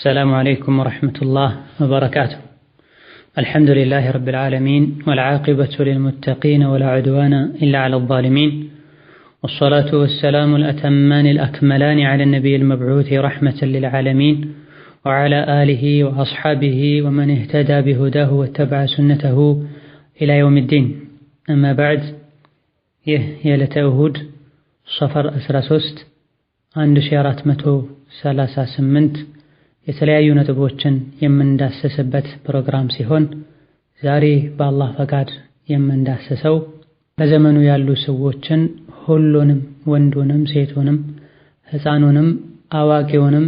السلام عليكم ورحمة الله وبركاته. الحمد لله رب العالمين والعاقبة للمتقين ولا عدوان إلا على الظالمين، والصلاة والسلام الأتمان الأكملان على النبي المبعوث رحمة للعالمين وعلى آله وأصحابه ومن اهتدى بهداه واتبع سنته إلى يوم الدين. أما بعد، يلة أهود صفر 13 1438 የተለያዩ ነጥቦችን የምንዳሰስበት ፕሮግራም ሲሆን ዛሬ በአላህ ፈቃድ የምንዳሰሰው በዘመኑ ያሉ ሰዎችን ሁሉንም ወንዱንም ሴቱንም ሕፃኑንም አዋቂውንም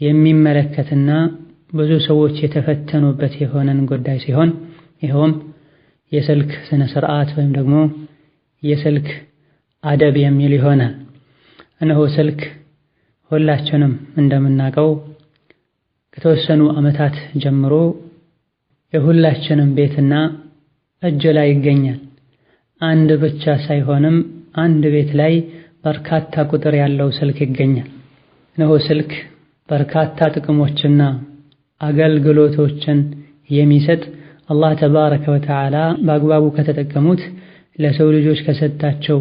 የሚመለከትና ብዙ ሰዎች የተፈተኑበት የሆነን ጉዳይ ሲሆን ይኸውም የስልክ ስነ ስርዓት ወይም ደግሞ የስልክ አደብ የሚል ይሆናል። እነሆ ስልክ ሁላችንም እንደምናውቀው ከተወሰኑ ዓመታት ጀምሮ የሁላችንም ቤትና እጅ ላይ ይገኛል። አንድ ብቻ ሳይሆንም አንድ ቤት ላይ በርካታ ቁጥር ያለው ስልክ ይገኛል። እነሆ ስልክ በርካታ ጥቅሞችና አገልግሎቶችን የሚሰጥ አላህ ተባረከ ወተዓላ በአግባቡ ከተጠቀሙት ለሰው ልጆች ከሰጣቸው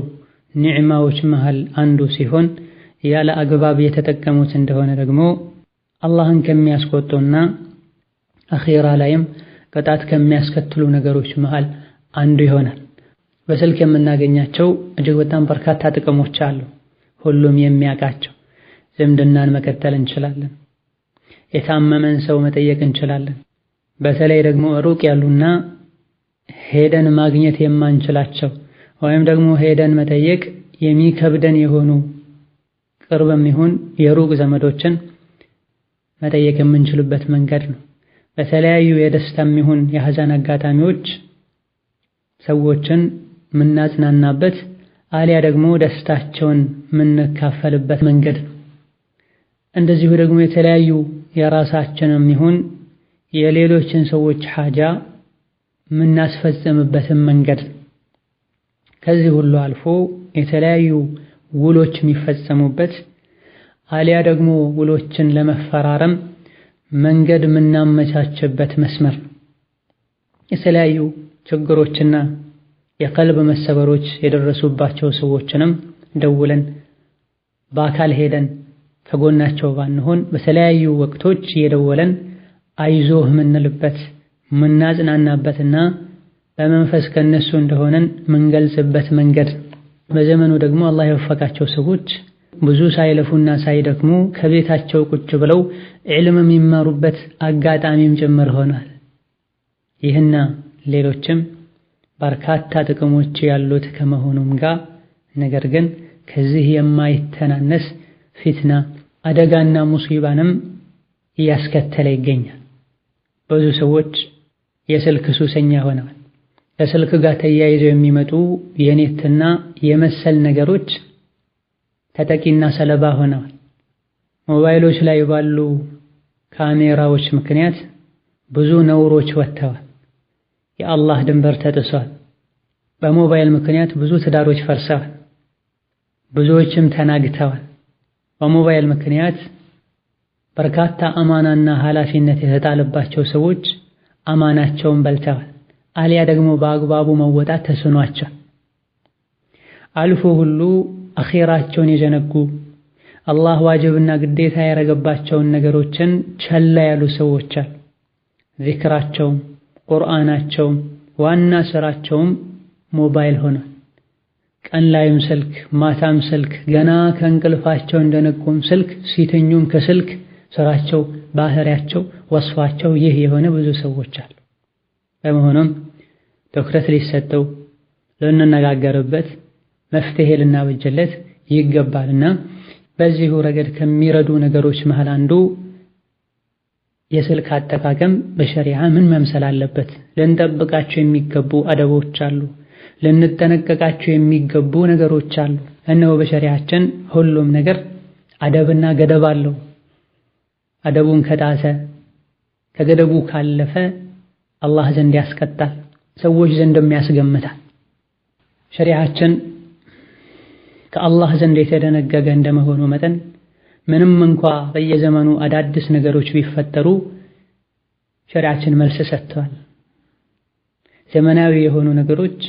ኒዕማዎች መሃል አንዱ ሲሆን ያለ አግባብ የተጠቀሙት እንደሆነ ደግሞ አላህን ከሚያስቆጡና አኺራ ላይም ቅጣት ከሚያስከትሉ ነገሮች መሃል አንዱ ይሆናል። በስልክ የምናገኛቸው እጅግ በጣም በርካታ ጥቅሞች አሉ፣ ሁሉም የሚያውቃቸው። ዝምድናን መቀጠል እንችላለን፣ የታመመን ሰው መጠየቅ እንችላለን። በተለይ ደግሞ ሩቅ ያሉና ሄደን ማግኘት የማንችላቸው ወይም ደግሞ ሄደን መጠየቅ የሚከብደን የሆኑ ቅርብም ይሁን የሩቅ ዘመዶችን መጠየቅ የምንችልበት መንገድ ነው። በተለያዩ የደስታም ይሁን የሐዘን አጋጣሚዎች ሰዎችን ምናጽናናበት አሊያ ደግሞ ደስታቸውን ምንካፈልበት መንገድ ነው። እንደዚሁ ደግሞ የተለያዩ የራሳችንም ይሁን የሌሎችን ሰዎች ሐጃ ምናስፈጽምበትም መንገድ ነው። ከዚህ ሁሉ አልፎ የተለያዩ ውሎች የሚፈጸሙበት አሊያ ደግሞ ውሎችን ለመፈራረም መንገድ ምናመቻችበት መስመር ነው። የተለያዩ ችግሮችና የቀልብ መሰበሮች የደረሱባቸው ሰዎችንም ደውለን በአካል ሄደን ከጎናቸው ባንሆን በተለያዩ ወቅቶች እየደወለን አይዞህ ምንልበት ምናጽናናበትና በመንፈስ ከነሱ እንደሆነን ምንገልጽበት መንገድ። በዘመኑ ደግሞ አላህ የወፈቃቸው ሰዎች ብዙ ሳይለፉና ሳይደክሙ ከቤታቸው ቁጭ ብለው ዒልም የሚማሩበት አጋጣሚም ጭምር ሆኗል። ይህና ሌሎችም በርካታ ጥቅሞች ያሉት ከመሆኑም ጋር ነገር ግን ከዚህ የማይተናነስ ፊትና አደጋና ሙሲባንም እያስከተለ ይገኛል። ብዙ ሰዎች የስልክ ሱሰኛ ሆነዋል። ከስልክ ጋር ተያይዘው የሚመጡ የኔትና የመሰል ነገሮች ተጠቂና ሰለባ ሆነዋል። ሞባይሎች ላይ ባሉ ካሜራዎች ምክንያት ብዙ ነውሮች ወጥተዋል። የአላህ ድንበር ተጥሷል። በሞባይል ምክንያት ብዙ ትዳሮች ፈርሰዋል። ብዙዎችም ተናግተዋል። በሞባይል ምክንያት በርካታ አማናና ኃላፊነት የተጣለባቸው ሰዎች አማናቸውን በልተዋል፣ አሊያ ደግሞ በአግባቡ መወጣት ተስኗቸው አልፎ ሁሉ አኺራቸውን የዘነጉ አላህ ዋጅብና ግዴታ ያረገባቸውን ነገሮችን ቸላ ያሉ ሰዎች አሉ። ዚክራቸውም ቁርአናቸውም ዋና ስራቸውም ሞባይል ሆኗል። ቀን ላይም ስልክ፣ ማታም ስልክ፣ ገና ከእንቅልፋቸው እንደነቁም ስልክ፣ ሲተኙም ከስልክ ስራቸው፣ ባህሪያቸው፣ ወስፋቸው ይህ የሆነ ብዙ ሰዎች አሉ። በመሆኑም ትኩረት ሊሰጠው ልንነጋገርበት መፍትሄ ልናበጀለት ይገባልና በዚሁ ረገድ ከሚረዱ ነገሮች መሃል አንዱ የስልክ አጠቃቀም በሸሪዓ ምን መምሰል አለበት። ልንጠብቃቸው የሚገቡ አደቦች አሉ፣ ልንጠነቀቃቸው የሚገቡ ነገሮች አሉ። እነሆ በሸሪዓችን ሁሉም ነገር አደብና ገደብ አለው። አደቡን ከጣሰ ከገደቡ ካለፈ አላህ ዘንድ ያስቀጣል፣ ሰዎች ዘንድም ያስገምታል። ሸሪዓችን ከአላህ ዘንድ የተደነገገ እንደመሆኑ መጠን ምንም እንኳ በየዘመኑ አዳዲስ ነገሮች ቢፈጠሩ ሸሪዓችን መልስ ሰጥቷል። ዘመናዊ የሆኑ ነገሮች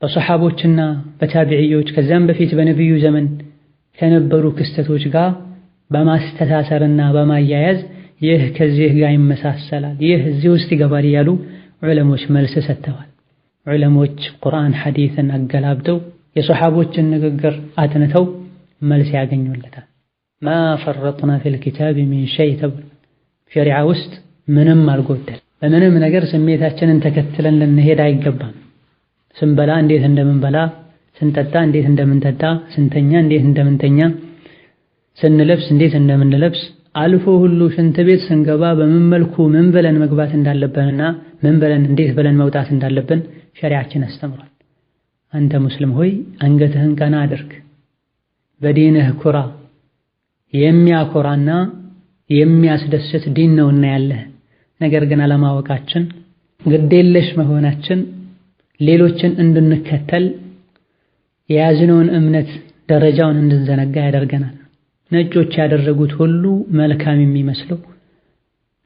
በሰሐቦችና በታቢዒዎች ከዛም በፊት በነብዩ ዘመን ከነበሩ ክስተቶች ጋር በማስተሳሰርና በማያያዝ ይህ ከዚህ ጋር ይመሳሰላል፣ ይህ እዚህ ውስጥ ይገባል እያሉ ዑለሞች መልስ ሰጥተዋል። ዑለሞች ቁርአን ሐዲስን አገላብጠው የሰሐቦችን ንግግር አጥንተው መልስ ያገኙለታል። ማ ፈረጥና ፊል ኪታብ ሚን ሸይ ተብሎ ሸሪዓ ውስጥ ምንም አልጎደል። በምንም ነገር ስሜታችንን ተከትለን ልንሄድ አይገባም። ስንበላ እንዴት እንደምንበላ፣ ስንጠጣ እንዴት እንደምንጠጣ፣ ስንተኛ እንዴት እንደምንተኛ፣ ስንለብስ እንዴት እንደምንለብስ፣ አልፎ ሁሉ ሽንት ቤት ስንገባ በምን መልኩ ምን ብለን መግባት እንዳለብንና ምን ብለን እንዴት ብለን መውጣት እንዳለብን ሸሪዓችን አስተምሯል። አንተ ሙስሊም ሆይ አንገትህን ቀና አድርግ፣ በዲንህ ኩራ። የሚያኮራና የሚያስደስት ዲን ነውና ያለህ። ነገር ግን አለማወቃችን፣ ግዴለሽ መሆናችን ሌሎችን እንድንከተል የያዝነውን እምነት ደረጃውን እንድንዘነጋ ያደርገናል። ነጮች ያደረጉት ሁሉ መልካም የሚመስለው፣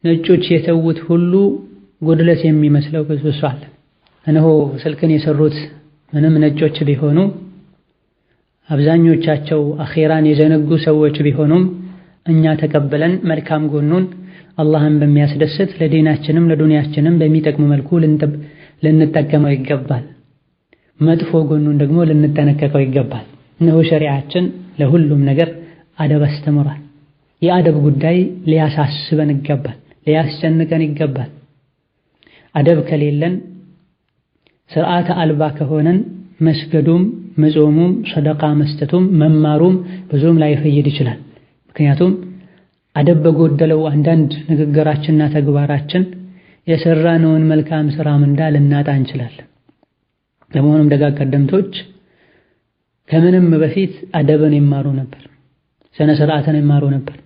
ነጮች የተዉት ሁሉ ጉድለት የሚመስለው ብዙ አለ። እነሆ ስልክን የሰሩት ምንም ነጮች ቢሆኑ አብዛኞቻቸው አኺራን የዘነጉ ሰዎች ቢሆኑም እኛ ተቀበለን መልካም ጎኑን አላህን በሚያስደስት ለዲናችንም ለዱንያችንም በሚጠቅም መልኩ ልንጠቀመው ይገባል። መጥፎ ጎኑን ደግሞ ልንጠነቀቀው ይገባል። እነሆ ሸሪዓችን ለሁሉም ነገር አደብ አስተምሯል። የአደብ ጉዳይ ሊያሳስበን ይገባል፣ ሊያስጨንቀን ይገባል። አደብ ከሌለን ስርዓተ አልባ ከሆነን መስገዱም መጾሙም ሰደቃ መስጠቱም መማሩም ብዙም ላይፈይድ ይችላል። ምክንያቱም አደብ በጎደለው አንዳንድ ንግግራችንና ተግባራችን የሰራነውን መልካም ስራ ምንዳ ልናጣ እንችላለን። ለመሆኑም ደጋግ ቀደምቶች ከምንም በፊት አደብን ይማሩ ነበር፣ ስነ ስርዓትን ይማሩ ነበር።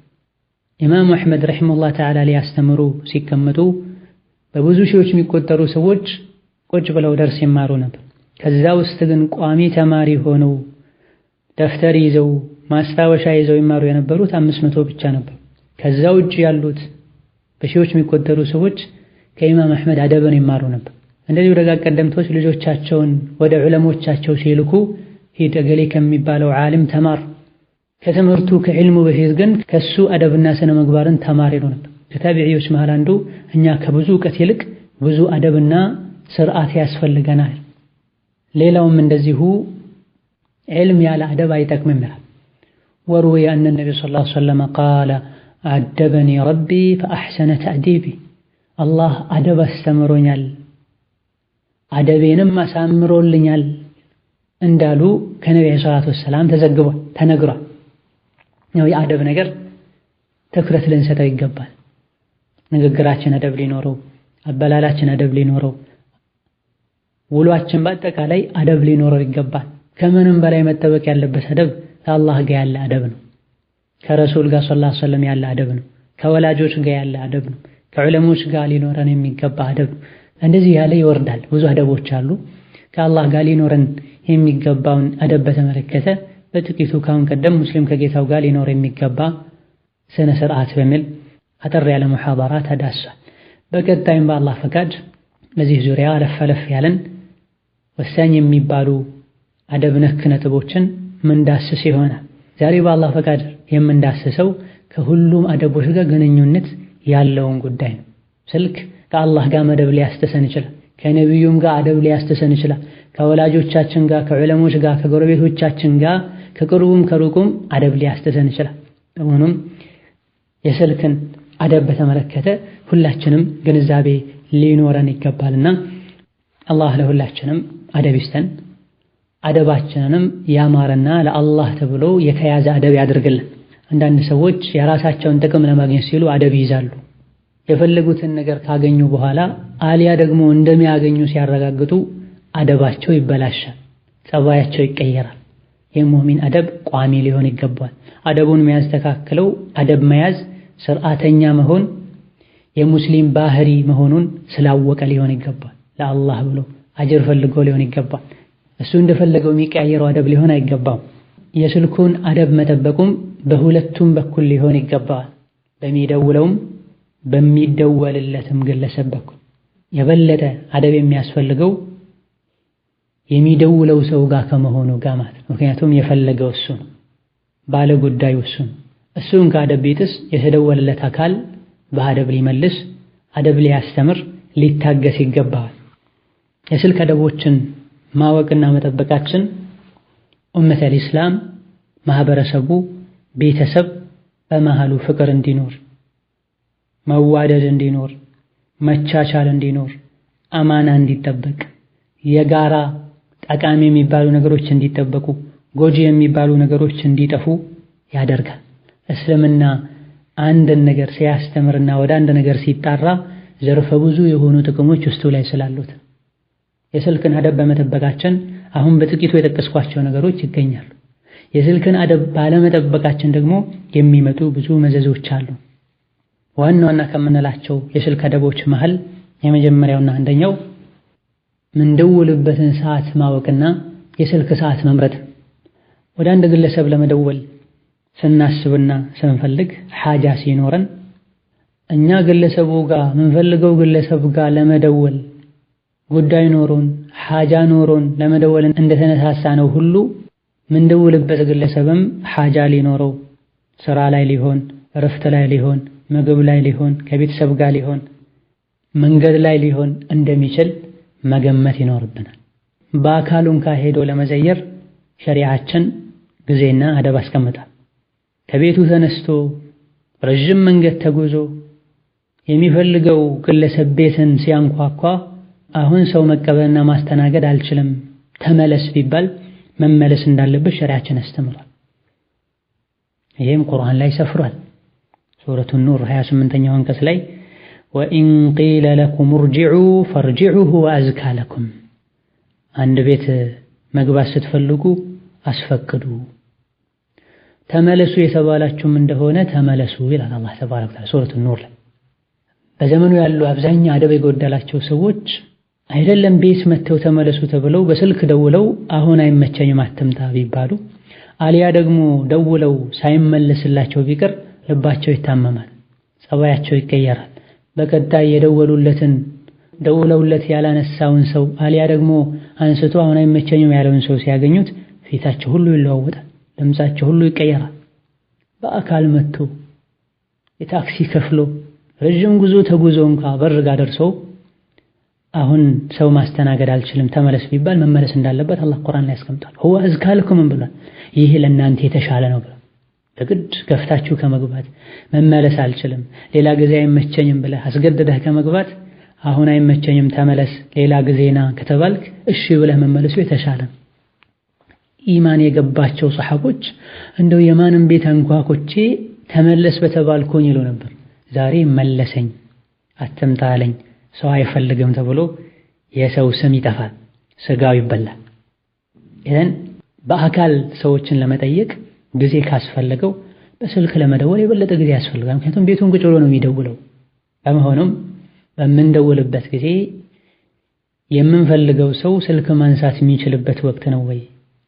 ኢማም አሕመድ ረሒመሁላህ ተዓላ ሊያስተምሩ ሲቀመጡ በብዙ ሺዎች የሚቆጠሩ ሰዎች ቁጭ ብለው ደርስ ይማሩ ነበር። ከዛ ውስጥ ግን ቋሚ ተማሪ ሆነው ደፍተር ይዘው ማስታወሻ ይዘው ይማሩ የነበሩት 500 ብቻ ነበር። ከዛ ውጭ ያሉት በሺዎች የሚቆጠሩ ሰዎች ከኢማም አሕመድ አደብን ይማሩ ነበር። እንደዚሁ ደጋግ ቀደምቶች ልጆቻቸውን ወደ ዑለሞቻቸው ሲልኩ ሂድ እገሌ ከሚባለው ዓሊም ተማር፣ ከትምህርቱ ከዕልሙ በፊት ግን ከሱ አደብና ስነ ምግባርን ተማር ይሉ ነበር። ከታቢዒዎች መሃል አንዱ እኛ ከብዙ እውቀት ይልቅ ብዙ አደብና ስርዓት ያስፈልገናል፣ ሌላውም እንደዚሁ ዕልም ያለ አደብ አይጠቅምም ይላል። ወሩዊ አነ ነቢ ሰለላሁ ዐለይሂ ወሰለም ቃለ አደበኒ ረቢ ፈአሕሰነ ተዕዲቢ፣ አላህ አደብ አስተምሮኛል አደቤንም አሳምሮልኛል እንዳሉ ከነቢ ሰለላሁ ዐለይሂ ወሰለም ተዘግቧል፣ ተነግሯል። ነው የአደብ ነገር ትኩረት ልንሰጠው ይገባል። ንግግራችን አደብ ሊኖረው፣ አበላላችን አደብ ሊኖረው፣ ውሏችን በአጠቃላይ አደብ ሊኖረው ይገባል። ከምንም በላይ መጠበቅ ያለበት አደብ ከአላህ ጋር ያለ አደብ ነው። ከረሱል ጋር ሰለላሁ ዐለይሂ ወሰለም ያለ አደብ ነው። ከወላጆች ጋር ያለ አደብ ነው። ከዑለሞች ጋር ሊኖረን የሚገባ አደብ ነው። እንደዚህ ያለ ይወርዳል። ብዙ አደቦች አሉ። ከአላህ ጋር ሊኖረን የሚገባውን አደብ በተመለከተ በጥቂቱ ካሁን ቀደም ሙስሊም ከጌታው ጋር ሊኖር የሚገባ ስነ ስርዓት በሚል አጠር ያለ ሙሐደራ ተዳሷል። በቀጣይም በአላህ ፈቃድ በዚህ ዙሪያ አለፍ አለፍ ያለን ወሳኝ የሚባሉ አደብ ነክ ነጥቦችን ምንዳስስ ይሆናል። ዛሬ በአላህ ፈቃድ የምንዳስሰው ከሁሉም አደቦች ጋር ግንኙነት ያለውን ጉዳይ ነው። ስልክ ከአላህ ጋር መደብ ሊያስተሰን ይችላል። ከነቢዩም ጋር አደብ ሊያስተሰን ይችላል። ከወላጆቻችን ጋር፣ ከዑለሞች ጋር፣ ከጎረቤቶቻችን ጋር ከቅርቡም ከሩቁም አደብ ሊያስተሰን ይችላል። በመሆኑም የስልክን አደብ በተመለከተ ሁላችንም ግንዛቤ ሊኖረን ይገባልና አላህ ለሁላችንም አደብ ይስጠን፣ አደባችንንም ያማረና ለአላህ ተብሎ የተያዘ አደብ ያድርግልን። አንዳንድ ሰዎች የራሳቸውን ጥቅም ለማግኘት ሲሉ አደብ ይይዛሉ። የፈለጉትን ነገር ካገኙ በኋላ አሊያ ደግሞ እንደሚያገኙ ሲያረጋግጡ አደባቸው ይበላሻል፣ ጸባያቸው ይቀየራል። የሙእሚን አደብ ቋሚ ሊሆን ይገባል። አደቡን የሚያስተካክለው አደብ መያዝ ስርዓተኛ መሆን የሙስሊም ባህሪ መሆኑን ስላወቀ ሊሆን ይገባል። ለአላህ ብሎ አጅር ፈልጎ ሊሆን ይገባል። እሱ እንደፈለገው የሚቀያየረው አደብ ሊሆን አይገባም። የስልኩን አደብ መጠበቁም በሁለቱም በኩል ሊሆን ይገባል። በሚደውለውም በሚደወልለትም ግለሰብ በኩል የበለጠ አደብ የሚያስፈልገው የሚደውለው ሰው ጋር ከመሆኑ ጋር ማለት ነው። ምክንያቱም የፈለገው እሱ ነው፣ ባለ ጉዳዩ እሱ ነው። እሱን ከአደብ ቢጥስ የተደወለለት አካል በአደብ ሊመልስ፣ አደብ ሊያስተምር፣ ሊታገስ ይገባል። የስልክ አደቦችን ማወቅና መጠበቃችን ኡመተል ኢስላም ማህበረሰቡ፣ ቤተሰብ በመሃሉ ፍቅር እንዲኖር፣ መዋደድ እንዲኖር፣ መቻቻል እንዲኖር፣ አማና እንዲጠበቅ፣ የጋራ ጠቃሚ የሚባሉ ነገሮች እንዲጠበቁ፣ ጎጂ የሚባሉ ነገሮች እንዲጠፉ ያደርጋል። እስልምና አንድን ነገር ሲያስተምርና ወደ አንድ ነገር ሲጣራ ዘርፈ ብዙ የሆኑ ጥቅሞች ውስጡ ላይ ስላሉት የስልክን አደብ በመጠበቃችን አሁን በጥቂቱ የጠቀስኳቸው ነገሮች ይገኛሉ። የስልክን አደብ ባለመጠበቃችን ደግሞ የሚመጡ ብዙ መዘዞች አሉ። ዋና ዋና ከምንላቸው የስልክ አደቦች መሃል የመጀመሪያውና አንደኛው ምንደውልበትን ሰዓት ማወቅና የስልክ ሰዓት መምረጥ። ወደ አንድ ግለሰብ ለመደወል ስናስብና ስንፈልግ ሓጃ ሲኖረን እኛ ግለሰቡ ጋር ምንፈልገው ግለሰብ ጋር ለመደወል ጉዳይ ኖሮን ሓጃ ኖሮን ለመደወል እንደተነሳሳ ነው ሁሉ ምንደውልበት ግለሰብም ሓጃ ሊኖረው፣ ስራ ላይ ሊሆን፣ እረፍት ላይ ሊሆን፣ ምግብ ላይ ሊሆን፣ ከቤተሰብ ጋር ሊሆን፣ መንገድ ላይ ሊሆን እንደሚችል መገመት ይኖርብናል። በአካሉን ካሄዶ ለመዘየር ሸሪዓችን ጊዜና አደብ አስቀምጣል። ከቤቱ ተነስቶ ረጅም መንገድ ተጉዞ የሚፈልገው ግለሰብ ቤትን ሲያንኳኳ አሁን ሰው መቀበልና ማስተናገድ አልችልም ተመለስ ቢባል መመለስ እንዳለበት ሸሪዓችን አስተምሯል። ይሄም ቁርአን ላይ ሰፍሯል። ሱረቱ ኑር 28ኛው አንቀጽ ላይ ወኢን ቂለ ለኩም እርጅዑ ፈርጅዑ ሁወ አዝካ ለኩም፣ አንድ ቤት መግባት ስትፈልጉ አስፈቅዱ፣ ተመለሱ የተባላችሁም እንደሆነ ተመለሱ ይላል አላህ ተባረከ ወተዓላ ሱረቱ ኑር ላይ። በዘመኑ ያሉ አብዛኛው አደብ የጎደላቸው ሰዎች አይደለም ቤት መተው ተመለሱ ተብለው በስልክ ደውለው አሁን አይመቸኝም አትምጣ ቢባሉ፣ አሊያ ደግሞ ደውለው ሳይመለስላቸው ቢቀር ልባቸው ይታመማል፣ ጸባያቸው ይቀየራል። በቀጣይ የደወሉለትን ደውለውለት ያላነሳውን ሰው አሊያ ደግሞ አንስቶ አሁን አይመቸኝም ያለውን ሰው ሲያገኙት ፊታቸው ሁሉ ይለዋወጣል፣ ድምጻቸው ሁሉ ይቀየራል። በአካል መጥቶ የታክሲ ከፍሎ ረጅም ጉዞ ተጉዞ እንኳ በር ጋር ደርሶ አሁን ሰው ማስተናገድ አልችልም ተመለስ ቢባል መመለስ እንዳለበት አላህ ቁርአን ላይ ያስቀምጣል። ሁወ አዝካ ለኩም ብሏል። ይህ ለእናንተ የተሻለ ነው ብሏል። በግድ ገፍታችሁ ከመግባት መመለስ አልችልም ሌላ ጊዜ አይመቸኝም ብለህ አስገድደህ ከመግባት አሁን አይመቸኝም ተመለስ ሌላ ጊዜና ከተባልክ እሺ ብለህ መመለሱ የተሻለ ነው። ኢማን የገባቸው ሰሐቦች እንደው የማንም ቤት አንኳኩቼ ተመለስ በተባልኩኝ ይሉ ነበር። ዛሬ መለሰኝ አትምጣ አለኝ ሰው አይፈልግም ተብሎ የሰው ስም ይጠፋል፣ ስጋው ይበላል። ይሄን በአካል ሰዎችን ለመጠየቅ ጊዜ ካስፈለገው በስልክ ለመደወል የበለጠ ጊዜ ያስፈልጋል። ምክንያቱም ቤቱን ቁጭ ብሎ ነው የሚደውለው። በመሆኑም በምንደውልበት ጊዜ የምንፈልገው ሰው ስልክ ማንሳት የሚችልበት ወቅት ነው ወይ?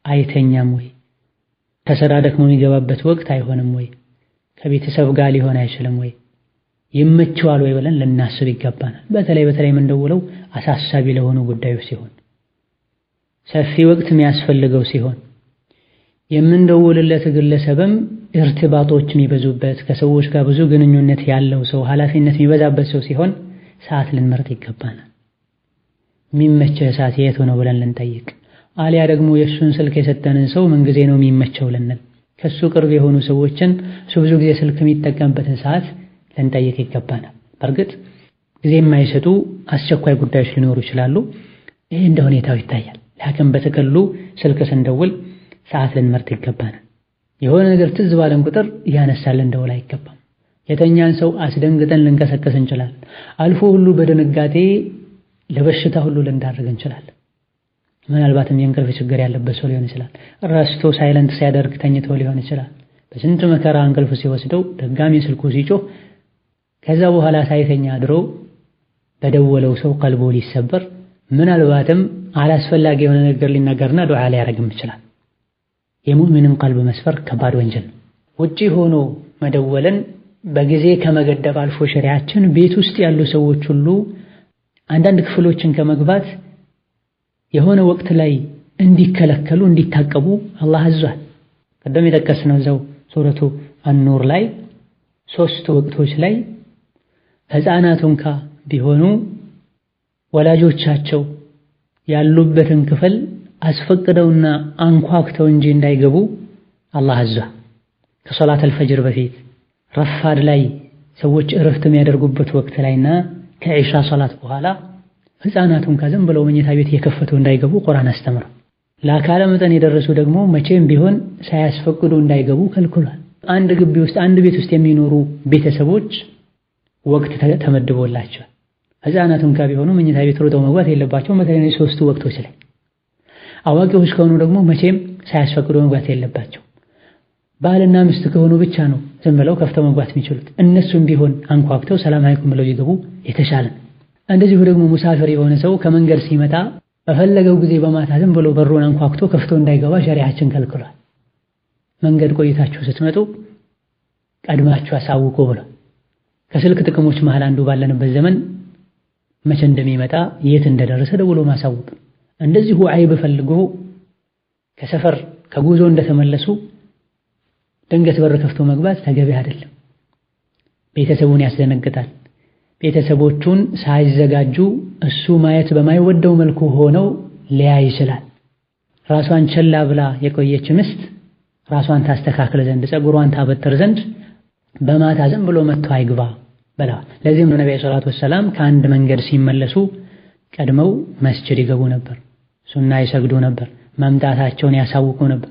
አይተኛም ወይ? ከስራ ደክሞ የሚገባበት ወቅት አይሆንም ወይ? ከቤተሰብ ጋር ሊሆን አይችልም ወይ? ይመቸዋል ወይ ብለን ልናስብ ይገባናል። በተለይ የምንደውለው አሳሳቢ ለሆኑ ጉዳዮች ሲሆን፣ ሰፊ ወቅት የሚያስፈልገው ሲሆን፣ የምንደውልለት ግለሰብም እርትባጦች የሚበዙበት ከሰዎች ጋር ብዙ ግንኙነት ያለው ሰው፣ ኃላፊነት የሚበዛበት ሰው ሲሆን ሰዓት ልንመርጥ ይገባናል። የሚመቸው ሰዓት የት ነው ብለን ልንጠይቅ፣ አሊያ ደግሞ የእሱን ስልክ የሰጠንን ሰው ምን ጊዜ ነው የሚመቸው ልንል፣ ከሱ ቅርብ የሆኑ ሰዎችን እሱ ብዙ ጊዜ ስልክ የሚጠቀምበትን ሰዓት ልንጠይቅ ይገባናል። በእርግጥ ጊዜ የማይሰጡ አስቸኳይ ጉዳዮች ሊኖሩ ይችላሉ። ይህ እንደ ሁኔታው ይታያል። ላኪን በተቀሉ ስልክ ስንደውል ሰዓት ልንመርጥ ይገባናል። የሆነ ነገር ትዝ ባለን ቁጥር እያነሳልን እንደውል አይገባም። የተኛን ሰው አስደንግጠን ልንቀሰቀስ እንችላለን። አልፎ ሁሉ በድንጋጤ ለበሽታ ሁሉ ልንዳረግ እንችላለን። ምናልባትም የእንቅልፍ ችግር ያለበት ሰው ሊሆን ይችላል። ረስቶ ሳይለንት ሲያደርግ ተኝቶ ሊሆን ይችላል። በስንት መከራ እንቅልፍ ሲወስደው ድጋሚ ስልኩ ሲጮህ ከዛ በኋላ ሳይተኛ አድሮ በደወለው ሰው ቀልቦ ሊሰበር፣ ምናልባትም አላስፈላጊ የሆነ ነገር ሊናገርና ዱዓ ሊያደርግም ይችላል። የሙእሚንን ቀልብ መስፈር ከባድ ወንጀል ነው። ውጪ ሆኖ መደወልን በጊዜ ከመገደብ አልፎ ሸሪዓችን ቤት ውስጥ ያሉ ሰዎች ሁሉ አንዳንድ ክፍሎችን ከመግባት የሆነ ወቅት ላይ እንዲከለከሉ እንዲታቀቡ አላህ አዟል። ቀደም የጠቀስነው እዛው ሱረቱ አኑር ላይ 3 ወቅቶች ላይ ሕፃናት እንኳ ቢሆኑ ወላጆቻቸው ያሉበትን ክፍል አስፈቅደውና አንኳኩተው እንጂ እንዳይገቡ አላህ አዟል። ከሶላት አልፈጅር በፊት ረፋድ ላይ ሰዎች እረፍት የሚያደርጉበት ወቅት ላይና ከኢሻ ሶላት በኋላ ሕፃናቱን ዝም ብለው መኝታ ቤት የከፈቱ እንዳይገቡ ቁርአን አስተምሯል። ለአካለ መጠን የደረሱ ደግሞ መቼም ቢሆን ሳያስፈቅዱ እንዳይገቡ ከልክሏል። አንድ ግቢ ውስጥ አንድ ቤት ውስጥ የሚኖሩ ቤተሰቦች ወቅት ተመድቦላቸዋል። ሕፃናቱን ቢሆኑ መኝታ ቤት ሮጠው መግባት የለባቸውም። በተለይ 3 ወቅቶች ላይ አዋቂዎች ከሆኑ ደግሞ መቼም ሳያስፈቅዱ መግባት የለባቸው። ባልና ሚስት ከሆኑ ብቻ ነው ዝም ብለው ከፍተው መግባት የሚችሉት። እነሱም ቢሆን አንኳኩተው ሰላም አለይኩም ብለው ይገቡ የተሻለ። እንደዚሁ ደግሞ ሙሳፊር የሆነ ሰው ከመንገድ ሲመጣ በፈለገው ጊዜ በማታ ዝም ብሎ በሩን አንኳኩቶ ከፍቶ እንዳይገባ ሸሪዓችን ከልክሏል። መንገድ ቆይታችሁ ስትመጡ ቀድማችሁ አሳውቁ ብሏል። ከስልክ ጥቅሞች መሃል አንዱ ባለንበት ዘመን መቼ እንደሚመጣ የት እንደደረሰ ደውሎ ማሳወቅ። እንደዚሁ አይብ ፈልጎ ከሰፈር ከጉዞ እንደተመለሱ ድንገት በር ከፍቶ መግባት ተገቢ አይደለም። ቤተሰቡን ያስደነግጣል። ቤተሰቦቹን ሳይዘጋጁ እሱ ማየት በማይወደው መልኩ ሆነው ሊያይ ይችላል። ራሷን ቸላ ብላ የቆየች ምስት ራሷን ታስተካክል ዘንድ ፀጉሯን ታበጥር ዘንድ በማታ ዝም ብሎ መጥቶ አይግባ ብለዋል። ለዚህም ነው ነብዩ ሰለላሁ ዐለይሂ ወሰለም ከአንድ መንገድ ሲመለሱ ቀድመው መስጂድ ይገቡ ነበር፣ ሱና ይሰግዱ ነበር፣ መምጣታቸውን ያሳውቁ ነበር።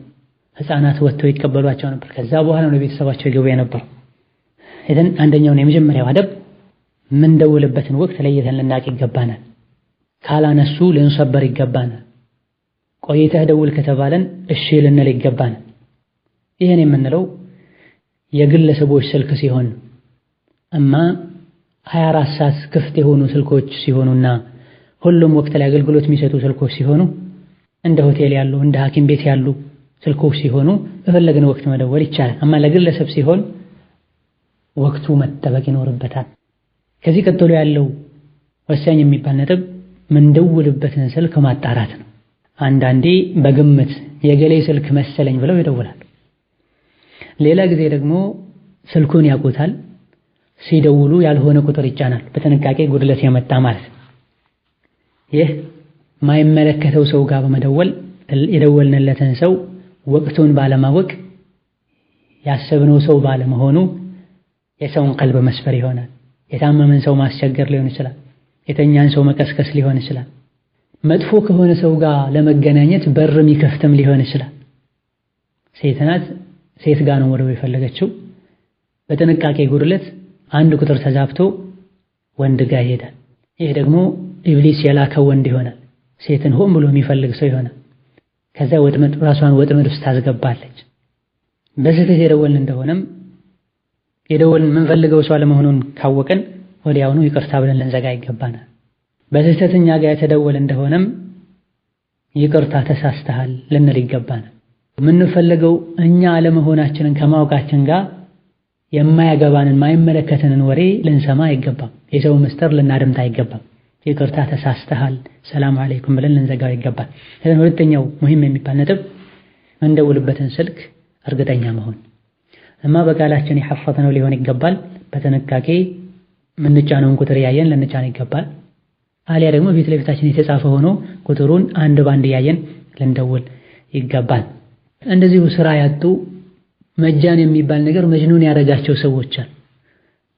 ሕፃናት ወጥተው ይቀበሏቸው ነበር። ከዛ በኋላ ነው ቤተሰባቸው ይገቡ የነበር። ኢዘን አንደኛውና የመጀመሪያው አደብ ምን ደውልበትን ወቅት ለይተን ልናቅ ይገባናል። ካላነሱ ልንሰበር ይገባናል። ቆይተህ ደውል ከተባለን እሺ ልንል ይገባናል። ይሄን የምንለው የግለሰቦች ስልክ ሲሆን እማ 24 ሰዓት ክፍት የሆኑ ስልኮች ሲሆኑና ሁሉም ወቅት ላይ አገልግሎት የሚሰጡ ስልኮች ሲሆኑ እንደ ሆቴል ያሉ እንደ ሐኪም ቤት ያሉ ስልኮች ሲሆኑ በፈለግን ወቅት መደወል ይቻላል። እማ ለግለሰብ ሲሆን ወቅቱ መጠበቅ ይኖርበታል። ከዚህ ቀጥሎ ያለው ወሳኝ የሚባል ነጥብ ምንደውልበትን ስልክ ማጣራት ነው። አንዳንዴ በግምት የገሌ ስልክ መሰለኝ ብለው ይደውላሉ። ሌላ ጊዜ ደግሞ ስልኩን ያውቁታል፣ ሲደውሉ ያልሆነ ቁጥር ይጫናል። በጥንቃቄ ጉድለት የመጣ ማለት ነው። ይህ ማይመለከተው ሰው ጋር በመደወል የደወልንለትን ሰው ወቅቱን ባለማወቅ ያሰብነው ሰው ባለመሆኑ የሰውን ቀልብ መስበር ይሆናል። የታመመን ሰው ማስቸገር ሊሆን ይችላል። የተኛን ሰው መቀስቀስ ሊሆን ይችላል። መጥፎ ከሆነ ሰው ጋር ለመገናኘት በር የሚከፍትም ሊሆን ይችላል። ሴት ናት፣ ሴት ጋር ነው ወደው የፈለገችው። በጥንቃቄ ጉድለት አንድ ቁጥር ተዛብቶ ወንድ ጋር ይሄዳል። ይህ ደግሞ ኢብሊስ የላከው ወንድ ይሆናል። ሴትን ሆን ብሎ የሚፈልግ ሰው ይሆናል። ከዛ ራሷን ወጥመድ ውስጥ ታስገባለች። በስህተት የደወልን እንደሆነም የደወልን የምንፈልገው ሰው አለመሆኑን ካወቀን ወዲያውኑ ይቅርታ ብለን ልንዘጋ ይገባናል። በስህተት እኛ ጋር የተደወለ እንደሆነም ይቅርታ ተሳስተሃል ልንል ይገባናል። የምንፈልገው እኛ አለመሆናችንን ከማወቃችን ጋር የማያገባንን ማይመለከተንን ወሬ ልንሰማ አይገባም። የሰው ምስጢር ልናደምጥ አይገባም። ይቅርታ ተሳስተሃል፣ ሰላም አለይኩም ብለን ልንዘጋው ይገባል። ሁለተኛው ሙሂም የሚባል ነጥብ እንደውልበትን ስልክ እርግጠኛ መሆን። እማ በቃላችን የሐፈዝነው ሊሆን ይገባል። በጥንቃቄ ምንጫነውን ቁጥር ያየን ልንጫን ይገባል። አሊያ ደግሞ ፊት ለፊታችን የተጻፈ ሆኖ ቁጥሩን አንድ ባንድ ያየን ልንደውል ይገባል። እንደዚሁ ስራ ያጡ መጃን የሚባል ነገር መጅኑን ያደረጋቸው ሰዎች አሉ።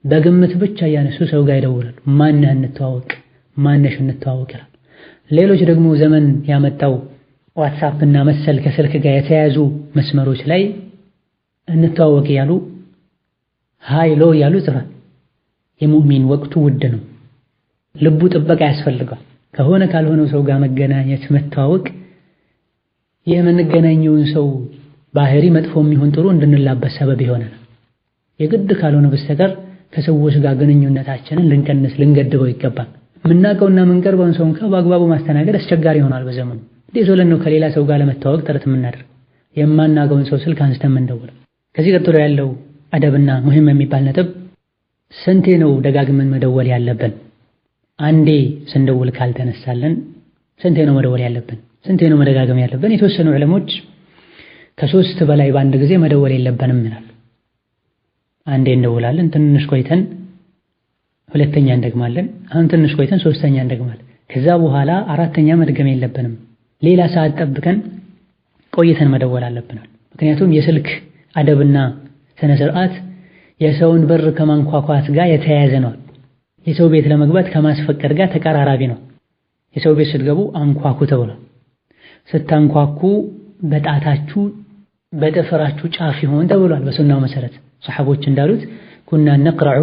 በግምት ብቻ ያነሱ ሰው ጋር ይደውላሉ። ማነህ እንተዋወቅ፣ ማነሽ እንተዋወቅ ይላል። ሌሎች ደግሞ ዘመን ያመጣው ዋትስአፕ እና መሰል ከስልክ ጋር የተያያዙ መስመሮች ላይ እንተዋወቅ ያሉ ሃይሎ ያሉ ጽፋል። የሙእሚን ወቅቱ ውድ ነው። ልቡ ጥበቃ ያስፈልጋል። ከሆነ ካልሆነው ሰው ጋር መገናኘት መተዋወቅ የምንገናኘውን ሰው ባህሪ መጥፎ የሚሆን ጥሩ እንድንላበስ ሰበብ ይሆናል። የግድ ካልሆነ በስተቀር ከሰዎች ጋር ግንኙነታችንን ልንቀንስ ልንገድበው ይገባል። የምናውቀውና የምንቀርበውን ሰው እንኳን በአግባቡ ማስተናገድ አስቸጋሪ ይሆናል በዘመኑ። እንዴት ብለን ነው ከሌላ ሰው ጋር ለመተዋወቅ ጥረት የምናደርግ? የማናውቀውን ሰው ስልክ አንስተን የምንደውል? ከዚህ ቀጥሎ ያለው አደብና ሙሂም የሚባል ነጥብ ስንቴ ነው ደጋግመን መደወል ያለብን? አንዴ ስንደውል ካልተነሳለን ስንቴ ነው መደወል ያለብን? ስንቴ ነው መደጋገም ያለብን? የተወሰኑ ዑለሞች ከሶስት በላይ በአንድ ጊዜ መደወል የለብንም ይላሉ። አንዴ እንደውላለን፣ ትንሽ ቆይተን ሁለተኛ እንደግማለን፣ አሁን ትንሽ ቆይተን ሶስተኛ እንደግማለን። ከዛ በኋላ አራተኛ መድገም የለብንም። ሌላ ሰዓት ጠብቀን ቆይተን መደወል አለብናል። ምክንያቱም የስልክ አደብና ስነ ስርዓት የሰውን በር ከማንኳኳት ጋር የተያያዘ ነው። የሰው ቤት ለመግባት ከማስፈቀድ ጋር ተቀራራቢ ነው። የሰው ቤት ስትገቡ አንኳኩ ተብሏል። ስታንኳኩ በጣታችሁ በጥፍራችሁ ጫፍ ይሆን ተብሏል በሱናው መሰረት። ሰሐቦች እንዳሉት ኩና ነቅረዑ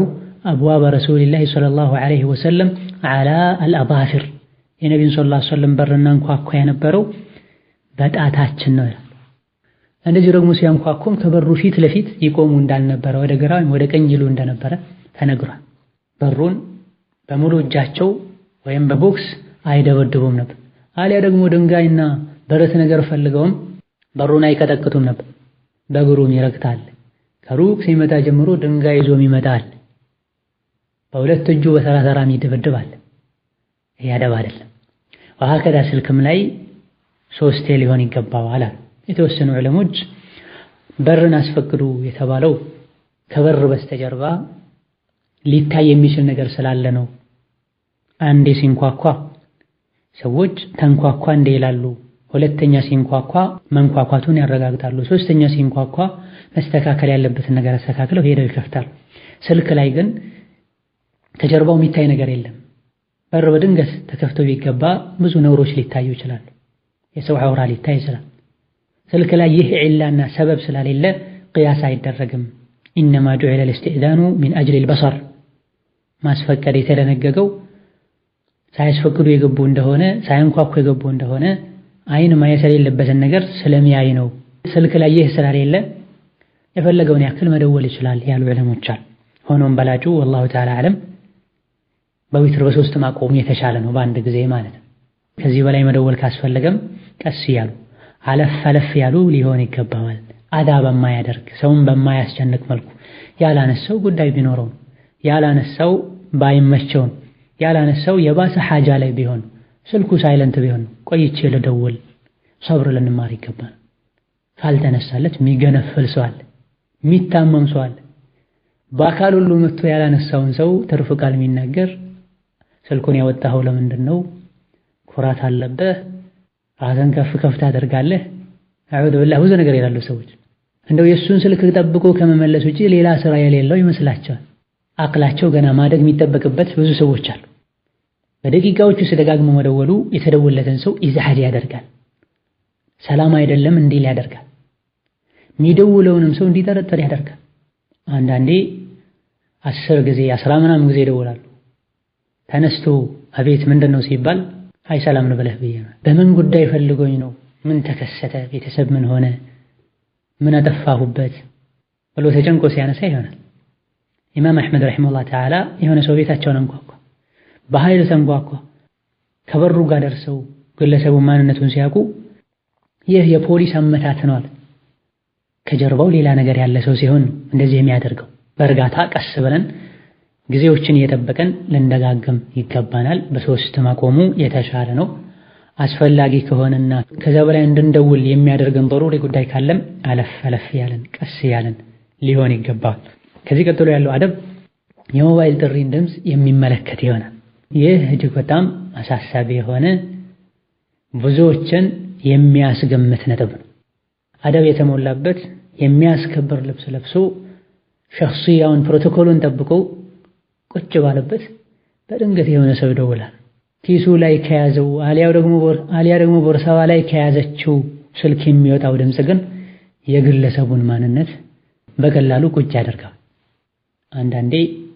አብዋበ ረሱሊላሂ ሰለላሁ ዐለይሂ ወሰለም ዐላ አልአባፊር፣ የነቢዩን ሰለላሁ ዐለይሂ ወሰለም በርና አንኳኳ የነበረው በጣታችን ነው ይላል። እንደዚህ ደግሞ ሲያንኳኩም ከበሩ ፊት ለፊት ይቆሙ እንዳልነበረ ወደ ግራ ወደ ቀኝ ይሉ እንደነበረ ተነግሯል። በሩን በሙሉ እጃቸው ወይም በቦክስ አይደበድቡም ነበር። አሊያ ደግሞ ድንጋይና ብረት ነገር ፈልገውም በሩን አይቀጠቅጡም ነበር። በእግሩም ይረግጣል። ከሩቅ ሲመጣ ጀምሮ ድንጋይ ይዞም ይመጣል። በሁለት እጁ በተራ ተራም ይደበድባል። ይሄ አደብ አይደለም። ወሀከዛ ስልክም ላይ ሶስቴ ሊሆን ይገባዋል። የተወሰኑ ዑለሞች በርን አስፈቅዱ የተባለው ከበር በስተጀርባ ሊታይ የሚችል ነገር ስላለ ነው። አንዴ ሲንኳኳ ሰዎች ተንኳኳ እንደ ይላሉ፣ ሁለተኛ ሲንኳኳ መንኳኳቱን ያረጋግጣሉ፣ ሶስተኛ ሲንኳኳ መስተካከል ያለበትን ነገር አስተካክለው ሄደው ይከፍታሉ። ስልክ ላይ ግን ከጀርባው የሚታይ ነገር የለም። በር በድንገት ተከፍቶ ቢገባ ብዙ ነውሮች ሊታዩ ይችላሉ። የሰው ዐውራ ሊታይ ይችላል። ስልክ ላይ ይህ ዒላና ሰበብ ስላሌለ ቅያስ አይደረግም። ኢነማ ጁዒለ ልእስቲእዛኑ ሚን አጅሊል በሰር፣ ማስፈቀድ የተደነገገው ሳያስፈቅዱ የገቡ እንደሆነ ሳያንኳኩ የገቡ እንደሆነ አይን ማየት የሌለበትን ነገር ስለሚያይ ነው። ስልክ ላይ ይህ ስላሌለ የፈለገውን ያክል መደወል ይችላል ያሉ ዑለሞች አሉ። ሆኖም በላጩ ወላሁ ተዓላ አዕለም በዊትር በሶስት ማቆሙ የተሻለ ነው፣ በአንድ ጊዜ ማለት ነው። ከዚህ በላይ መደወል ካስፈለገም ቀስ እያሉ አለፍ አለፍ ያሉ ሊሆን ይገባዋል። አዳ በማያደርግ ሰውን በማያስጨንቅ መልኩ ያላነሳው ጉዳይ ቢኖረው ያላነሳው ባይመቸውን ያላነሳው የባሰ ሐጃ ላይ ቢሆን ስልኩ ሳይለንት ቢሆን ቆይቼ ልደውል ሰብር ልንማር ይገባል። ካልተነሳለት የሚገነፍል ሰው አለ፣ የሚታመም ሰው አለ። በአካል ሁሉ መጥቶ ያላነሳውን ሰው ትርፍ ቃል የሚናገር ስልኩን ያወጣኸው ለምንድን ነው? ኩራት አለብህ፣ ራስን ከፍ ከፍ ታደርጋለህ፣ አዑዙ ቢላህ ብዙ ነገር ይላሉ ሰዎች። እንደው የእሱን ስልክ ጠብቆ ከመመለስ ውጪ ሌላ ስራ የሌለው ይመስላቸዋል። አቅላቸው ገና ማደግ የሚጠበቅበት ብዙ ሰዎች አሉ። በደቂቃዎች ውስጥ ደጋግሞ መደወሉ የተደወለትን ሰው ኢዝዓጅ ያደርጋል፣ ሰላም አይደለም እንዲል ያደርጋል፣ የሚደውለውንም ሰው እንዲጠረጠር ያደርጋል። አንዳንዴ 10 ጊዜ 10 ምናምን ጊዜ ይደውላሉ። ተነስቶ አቤት ምንድነው ሲባል አይ ሰላም ነው ብለህ ብዬ ነው። በምን ጉዳይ ፈልጎኝ ነው? ምን ተከሰተ? ቤተሰብ ምን ሆነ? ምን አጠፋሁበት ብሎ ተጨንቆ ሲያነሳ ይሆናል። ኢማም አሕመድ ረሒመሁላህ ተዓላ የሆነ ሰው ቤታቸውን አንኳኳ፣ በኃይል ተንኳኳ። ከበሩ ጋር ደርሰው ግለሰቡ ማንነቱን ሲያውቁ ይህ የፖሊስ አመታት ነው አለ። ከጀርባው ሌላ ነገር ያለ ሰው ሲሆን እንደዚህ የሚያደርገው። በእርጋታ ቀስ ብለን ጊዜዎችን እየጠበቀን ልንደጋገም ይገባናል። በሶስት ማቆሙ የተሻለ ነው። አስፈላጊ ከሆነና ከዛ በላይ እንድንደውል የሚያደርገን ضروري ጉዳይ ካለም አለፍ አለፍ ያለን ቀስ ያለን ሊሆን ይገባል። ከዚህ ቀጥሎ ያለው አደብ የሞባይል ጥሪን ድምፅ የሚመለከት ይሆናል። ይህ እጅግ በጣም አሳሳቢ የሆነ ብዙዎችን የሚያስገምት ነጥብ ነው። አደብ የተሞላበት የሚያስከብር ልብስ ለብሶ ሸኽሲያውን ፕሮቶኮሉን ጠብቆ ቁጭ ባለበት በድንገት የሆነ ሰው ይደውላል። ኪሱ ላይ ከያዘው አሊያ ደግሞ ቦርሳዋ ላይ ከያዘችው ስልክ የሚወጣው ድምፅ ግን የግለሰቡን ማንነት በቀላሉ ቁጭ ያደርጋል። አንዳንዴ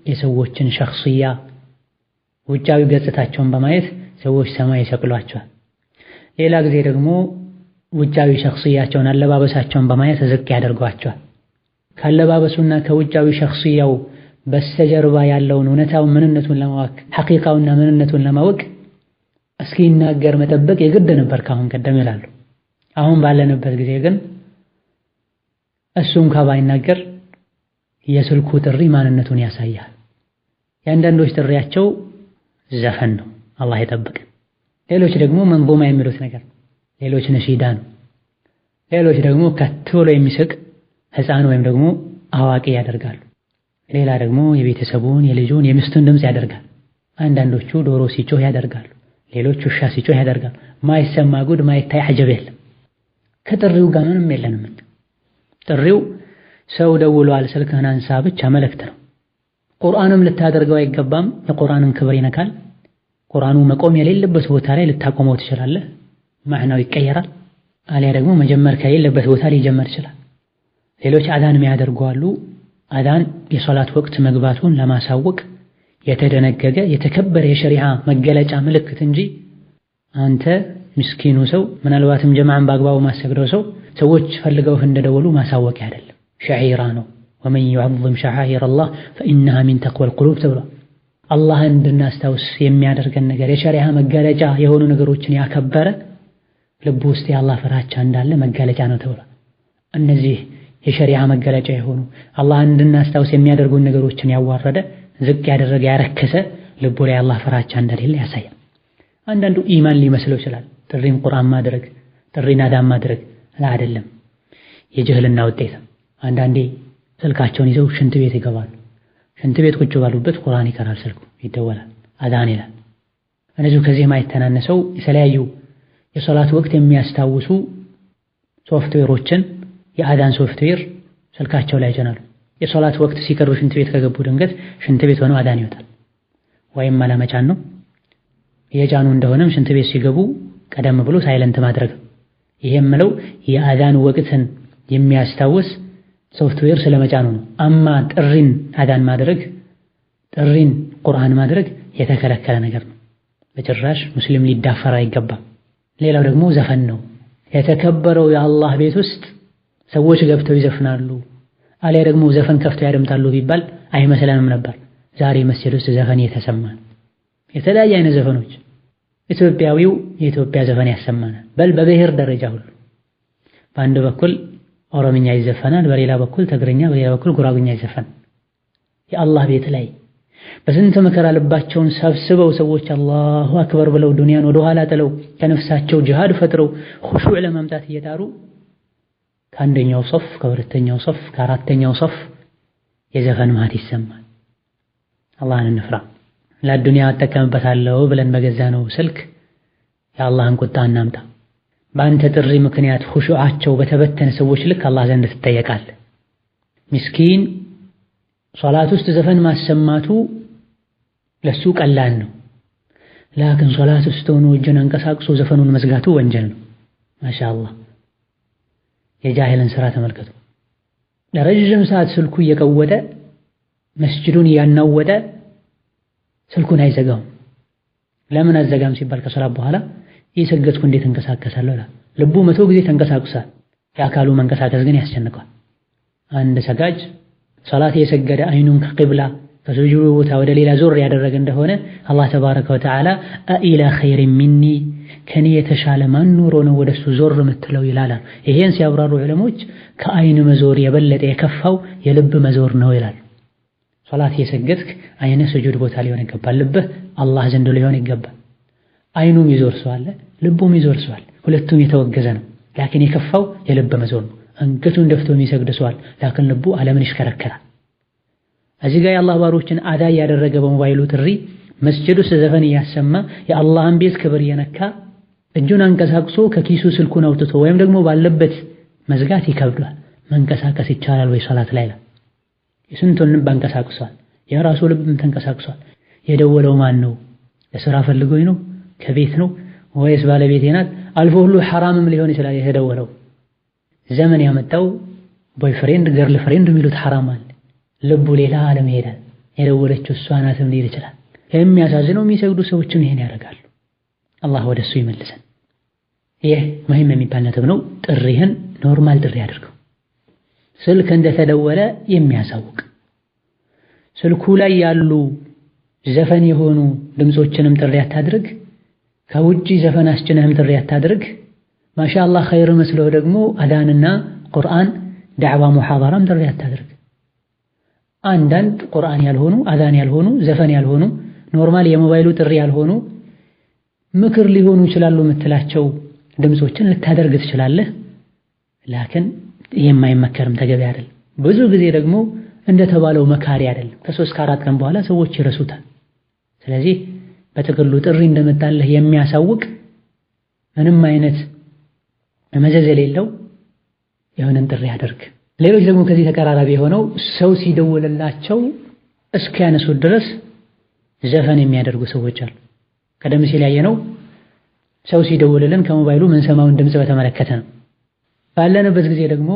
የሰዎችን ሸኽሲያ ውጫዊ ገጽታቸውን በማየት ሰዎች ሰማይ ይሰቅሏቸዋል። ሌላ ጊዜ ደግሞ ውጫዊ ሸኽሲያቸውን አለባበሳቸውን በማየት ዝቅ ያደርጓቸዋል። ካለባበሱና ከውጫዊ ሸኽሲያው በስተጀርባ ያለውን እውነታውን ምንነቱን ለማወቅ ሐቂቃውና ምንነቱን ለማወቅ እስኪናገር መጠበቅ የግድ ነበር ካሁን ቀደም ይላሉ። አሁን ባለንበት ጊዜ ግን እሱም ባይናገር የስልኩ ጥሪ ማንነቱን ያሳያል። የአንዳንዶች ጥሪያቸው ዘፈን ነው፣ አላህ ይጠብቀን። ሌሎች ደግሞ መንዙማ የሚሉት ነገር፣ ሌሎች ነሺዳ ነው። ሌሎች ደግሞ ከት ብሎ የሚስቅ ሕፃን ወይም ደግሞ አዋቂ ያደርጋሉ። ሌላ ደግሞ የቤተሰቡን የልጁን የሚስቱን ድምፅ ያደርጋል። አንዳንዶቹ ዶሮ ሲጮህ ያደርጋሉ፣ ሌሎች ውሻ ሲጮህ ያደርጋሉ። ማይሰማ ጉድ ማይታይ ዐጀብ የለም። ከጥሪው ጋር ምንም የለንም። ጥሪው ሰው ደውሏል ስልክህን አንሳ ብቻ መልእክት ነው። ቁርአንም ልታደርገው አይገባም፣ የቁርአንን ክብር ይነካል። ቁርአኑ መቆም የሌለበት ቦታ ላይ ልታቆመው ትችላለህ፣ ማዕናው ይቀየራል። አሊያ ደግሞ መጀመር ከሌለበት ቦታ ሊጀመር ይችላል። ሌሎች አዛን የሚያደርጉ አሉ። አዛን የሶላት ወቅት መግባቱን ለማሳወቅ የተደነገገ የተከበረ የሸሪዓ መገለጫ ምልክት እንጂ አንተ ምስኪኑ ሰው ምናልባትም ጀማዓን በአግባቡ ማሰግደው ሰው ሰዎች ፈልገውህ እንደደወሉ ማሳወቂያ አይደለም፣ ሸዒራ ነው። ወመን ዩዐዚም ሸዓኢረ አላህ ፈኢነሃ ሚን ተቅወል ቁሉብ ተብሏል። አላህን እንድናስታውስ የሚያደርገን ነገር የሸሪዓ መገለጫ የሆኑ ነገሮችን ያከበረ ልቡ ውስጥ የአላህ ፍራቻ እንዳለ መገለጫ ነው ተብሏል። እነዚህ የሸሪዓ መገለጫ የሆኑ አላህን እንድናስታውስ የሚያደርጉን ነገሮችን ያዋረደ ዝቅ ያደረገ ያረከሰ ልቡ ላይ አላህ ፍራቻ እንደሌለ ያሳያል። አንዳንዱ ኢማን ሊመስለው ይችላል። ጥሪን ቁርአን ማድረግ፣ ጥሪን አዳን ማድረግ አይደለም፣ የጅህልና ውጤት። አንዳንዴ ስልካቸውን ይዘው ሽንት ቤት ይገባሉ። ሽንት ቤት ቁጭ ባሉበት ቁርአን ይቀራል፣ ስልኩ ይደወላል፣ አዳን ይላል። እነዚሁ ከዚህ የማይተናነሰው የተለያዩ የሶላት ወቅት የሚያስታውሱ ሶፍትዌሮችን የአዳን ሶፍትዌር ስልካቸው ላይ ጀናሉ። የሶላት ወቅት ሲቀሩ ሽንት ቤት ከገቡ ድንገት ሽንት ቤት ሆነው አዳን ይወጣል። ወይም አለመጫን ነው። የጫኑ እንደሆነም ሽንት ቤት ሲገቡ ቀደም ብሎ ሳይለንት ማድረግ። ይሄም ምለው የአዳን ወቅትን የሚያስታውስ ሶፍትዌር ስለመጫኑ ነው። አማ ጥሪን አዳን ማድረግ፣ ጥሪን ቁርአን ማድረግ የተከለከለ ነገር ነው። በጭራሽ ሙስሊም ሊዳፈር አይገባም። ሌላው ደግሞ ዘፈን ነው። የተከበረው የአላህ ቤት ውስጥ ሰዎች ገብተው ይዘፍናሉ፣ አሊያ ደግሞ ዘፈን ከፍተው ያደምጣሉ ቢባል አይመስለንም ነበር። ዛሬ መስጂድ ውስጥ ዘፈን እየተሰማ ነው። የተለያየ አይነት ዘፈኖች። ኢትዮጵያዊው የኢትዮጵያ ዘፈን ያሰማናል። በል በብሔር ደረጃ ሁሉ በአንድ በኩል ኦሮምኛ ይዘፈናል፣ በሌላ በኩል ትግርኛ፣ በሌላ በኩል ጉራጉኛ ይዘፈናል። የአላህ ቤት ላይ በስንት መከራ ልባቸውን ሰብስበው ሰዎች አላሁ አክበር ብለው ዱንያን ወደ ኋላ ጥለው ከነፍሳቸው ጂሃድ ፈጥረው ኹሹዕ ለማምጣት እየጣሩ ከአንደኛው ሶፍ ከሁለተኛው ሶፍ ከአራተኛው ሶፍ የዘፈን ማት ይሰማል። አላህን እንፍራ። ለዱንያ አጠቀምበታለሁ ብለን በገዛነው ስልክ የአላህን ቁጣ እናምጣ። በአንተ ጥሪ ምክንያት ኹሹዓቸው በተበተነ ሰዎች ልክ አላህ ዘንድ ትጠየቃለህ። ምስኪን ሶላት ውስጥ ዘፈን ማሰማቱ ለሱ ቀላል ነው። ላኪን ሶላት ውስጥ ሆኖ እጅን አንቀሳቅሶ ዘፈኑን መዝጋቱ ወንጀል ነው። ማሻአላህ የጃሂልን ስራ ተመልከቱ። ለረጅም ሰዓት ስልኩ እየቀወደ መስጂዱን እያናወጠ ስልኩን አይዘጋውም። ለምን አዘጋም ሲባል ከሰላት በኋላ እየሰገድኩ እንዴት እንቀሳቀሳለሁ ይላል። ልቡ 100 ጊዜ ተንቀሳቅሷል። የአካሉ መንቀሳቀስ ግን ያስጨንቀዋል። አንድ ሰጋጅ ሶላት የሰገደ አይኑን ከቂብላ ከሱጁዱ ቦታ ወደ ሌላ ዞር ያደረገ እንደሆነ አላህ ተባረከ ወተዓላ አኢላ ኸይሪን ሚኒ ከኔ የተሻለ ማን ኖሮ ነው ወደሱ ዞር የምትለው ይላል። ይሄን ሲያብራሩ ዑለሞች ከአይን መዞር የበለጠ የከፋው የልብ መዞር ነው ይላል። ሶላት የሰገድክ አይነ ስጁድ ቦታ ሊሆን ይገባል፣ ልብህ አላህ ዘንድ ሊሆን ይገባል። አይኑም ይዞር ሰው አለ፣ ልቡም ይዞር ሰው አለ። ሁለቱም የተወገዘ ነው። ላኪን የከፋው የልብ መዞር ነው። አንገቱን ደፍቶ የሚሰግድ ሰው አለ፣ ላኪን ልቡ ዓለምን ይሽከረከራል። እዚህ ጋር የአላህ ባሮችን አዳ ያደረገ በሞባይሉ ጥሪ መስጂድ ውስጥ ዘፈን እያሰማ የአላህን ቤት ክብር እየነካ እጁን አንቀሳቅሶ ከኪሱ ስልኩን አውጥቶ ወይም ደግሞ ባለበት መዝጋት ይከብዳል። መንቀሳቀስ ይቻላል ወይ ሶላት ላይ? የስንቱን ልብ አንቀሳቅሷል። የራሱ ልብም ተንቀሳቅሷል። የደወለው ማን ነው? ለስራ ፈልጎኝ ነው? ከቤት ነው ወይስ ባለቤቴ ናት? አልፎ ሁሉ ሐራምም ሊሆን ይችላል የተደወለው። ዘመን ያመጣው ቦይፍሬንድ ገርል ፍሬንድ የሚሉት ሐራም አለ። ልቡ ሌላ ዓለም ይሄዳል። የደወለችው እሷ ናትም ሊል ይችላል። የሚያሳዝነው የሚሰግዱ ሰዎችም ይሄን ያደርጋሉ። አላህ ወደሱ ይመልሰን። ይህ ሙሂም የሚባል ነጥብ ነው። ጥሪህን ኖርማል ጥሪ አድርገው። ስልክ እንደተደወለ የሚያሳውቅ ስልኩ ላይ ያሉ ዘፈን የሆኑ ድምጾችንም ጥሪ አታድርግ። ከውጪ ዘፈን አስጭነህም ጥሪ አታድርግ። ማሻአላህ ኸይር መስሎ ደግሞ አዳንና ቁርአን ዳዕዋ ሙሐደራም ጥሪ አታድርግ። አንዳንድ ቁርአን ያልሆኑ አዛን ያልሆኑ ዘፈን ያልሆኑ ኖርማል የሞባይሉ ጥሪ ያልሆኑ ምክር ሊሆኑ ይችላሉ የምትላቸው ድምጾችን ልታደርግ ትችላለህ። ላኪን የማይመከርም ተገቢ አይደለም። ብዙ ጊዜ ደግሞ እንደተባለው መካሪ አይደለም። ከ3 ከ4 ቀን በኋላ ሰዎች ይረሱታል። ስለዚህ በጥቅሉ ጥሪ እንደመጣልህ የሚያሳውቅ ምንም አይነት መዘዝ የሌለው የሆነን ጥሪ አድርግ። ሌሎች ደግሞ ከዚህ ተቀራራቢ የሆነው ሰው ሲደውልላቸው እስኪያነሱት ድረስ ዘፈን የሚያደርጉ ሰዎች አሉ። ቀደም ሲል ያየነው ሰው ሲደውልልን ከሞባይሉ ምንሰማውን ድምፅ በተመለከተ ነው። ባለንበት ጊዜ ደግሞ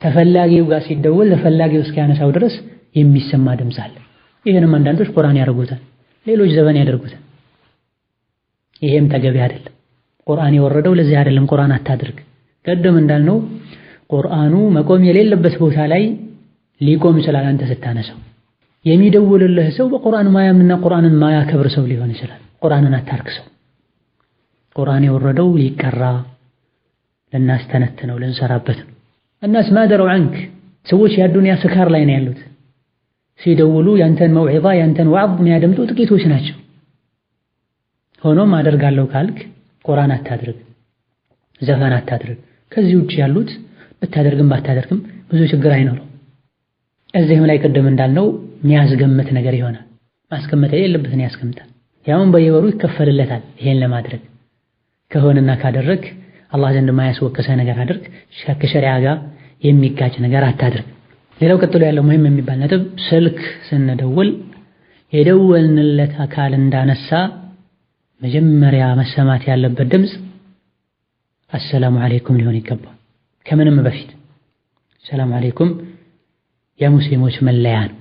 ተፈላጊው ጋር ሲደውል ተፈላጊው እስኪያነሳው ድረስ የሚሰማ ድምፅ አለ። ይሄንም አንዳንዶች ቁርአን ያደርጉታል፣ ሌሎች ዘፈን ያደርጉታል። ይሄም ተገቢ አይደለም። ቁርአን የወረደው ለዚህ አይደለም። ቁርአን አታድርግ። ቀደም እንዳልነው ቁርአኑ መቆም የሌለበት ቦታ ላይ ሊቆም ይችላል። አንተ ስታነሳው የሚደውልልህ ሰው በቁርአን ማያምንና ቁርአንን ማያከብር ሰው ሊሆን ይችላል። ቁርአንን አታርክሰው። ቁርአን የወረደው ሊቀራ ልናስተነትነው ልንሰራበት ነው። الناس ما دروا عنك ሰዎች የዱንያ ስካር ላይ ነው ያሉት። ሲደውሉ ያንተን መውዒዛ ያንተን ወዕዝ የሚያደምጡ ጥቂቶች ናቸው። ሆኖም አደርጋለሁ ካልክ ቁርአን አታድርግ፣ ዘፈን አታድርግ። ከዚህ ውጭ ያሉት ብታደርግም ባታደርግም ብዙ ችግር አይኖረው። እዚህም ላይ ቅድም እንዳልነው የሚያስገምት ነገር ይሆናል። ማስቀመጥ የሌለበትን ያስቀምጣል። ያውም በየወሩ ይከፈልለታል። ይሄን ለማድረግ ከሆነና ካደረግ አላህ ዘንድ የማያስወቅሰ ነገር አድርግ። ከሸሪዓ ጋር የሚጋጭ ነገር አታድርግ። ሌላው ቀጥሎ ያለው ሙሂም የሚባል ነጥብ ስልክ ስንደውል የደወልንለት አካል እንዳነሳ መጀመሪያ መሰማት ያለበት ድምፅ አሰላሙ አለይኩም ሊሆን ይገባል። ከምንም በፊት ሰላም አለይኩም የሙስሊሞች መለያ ነው።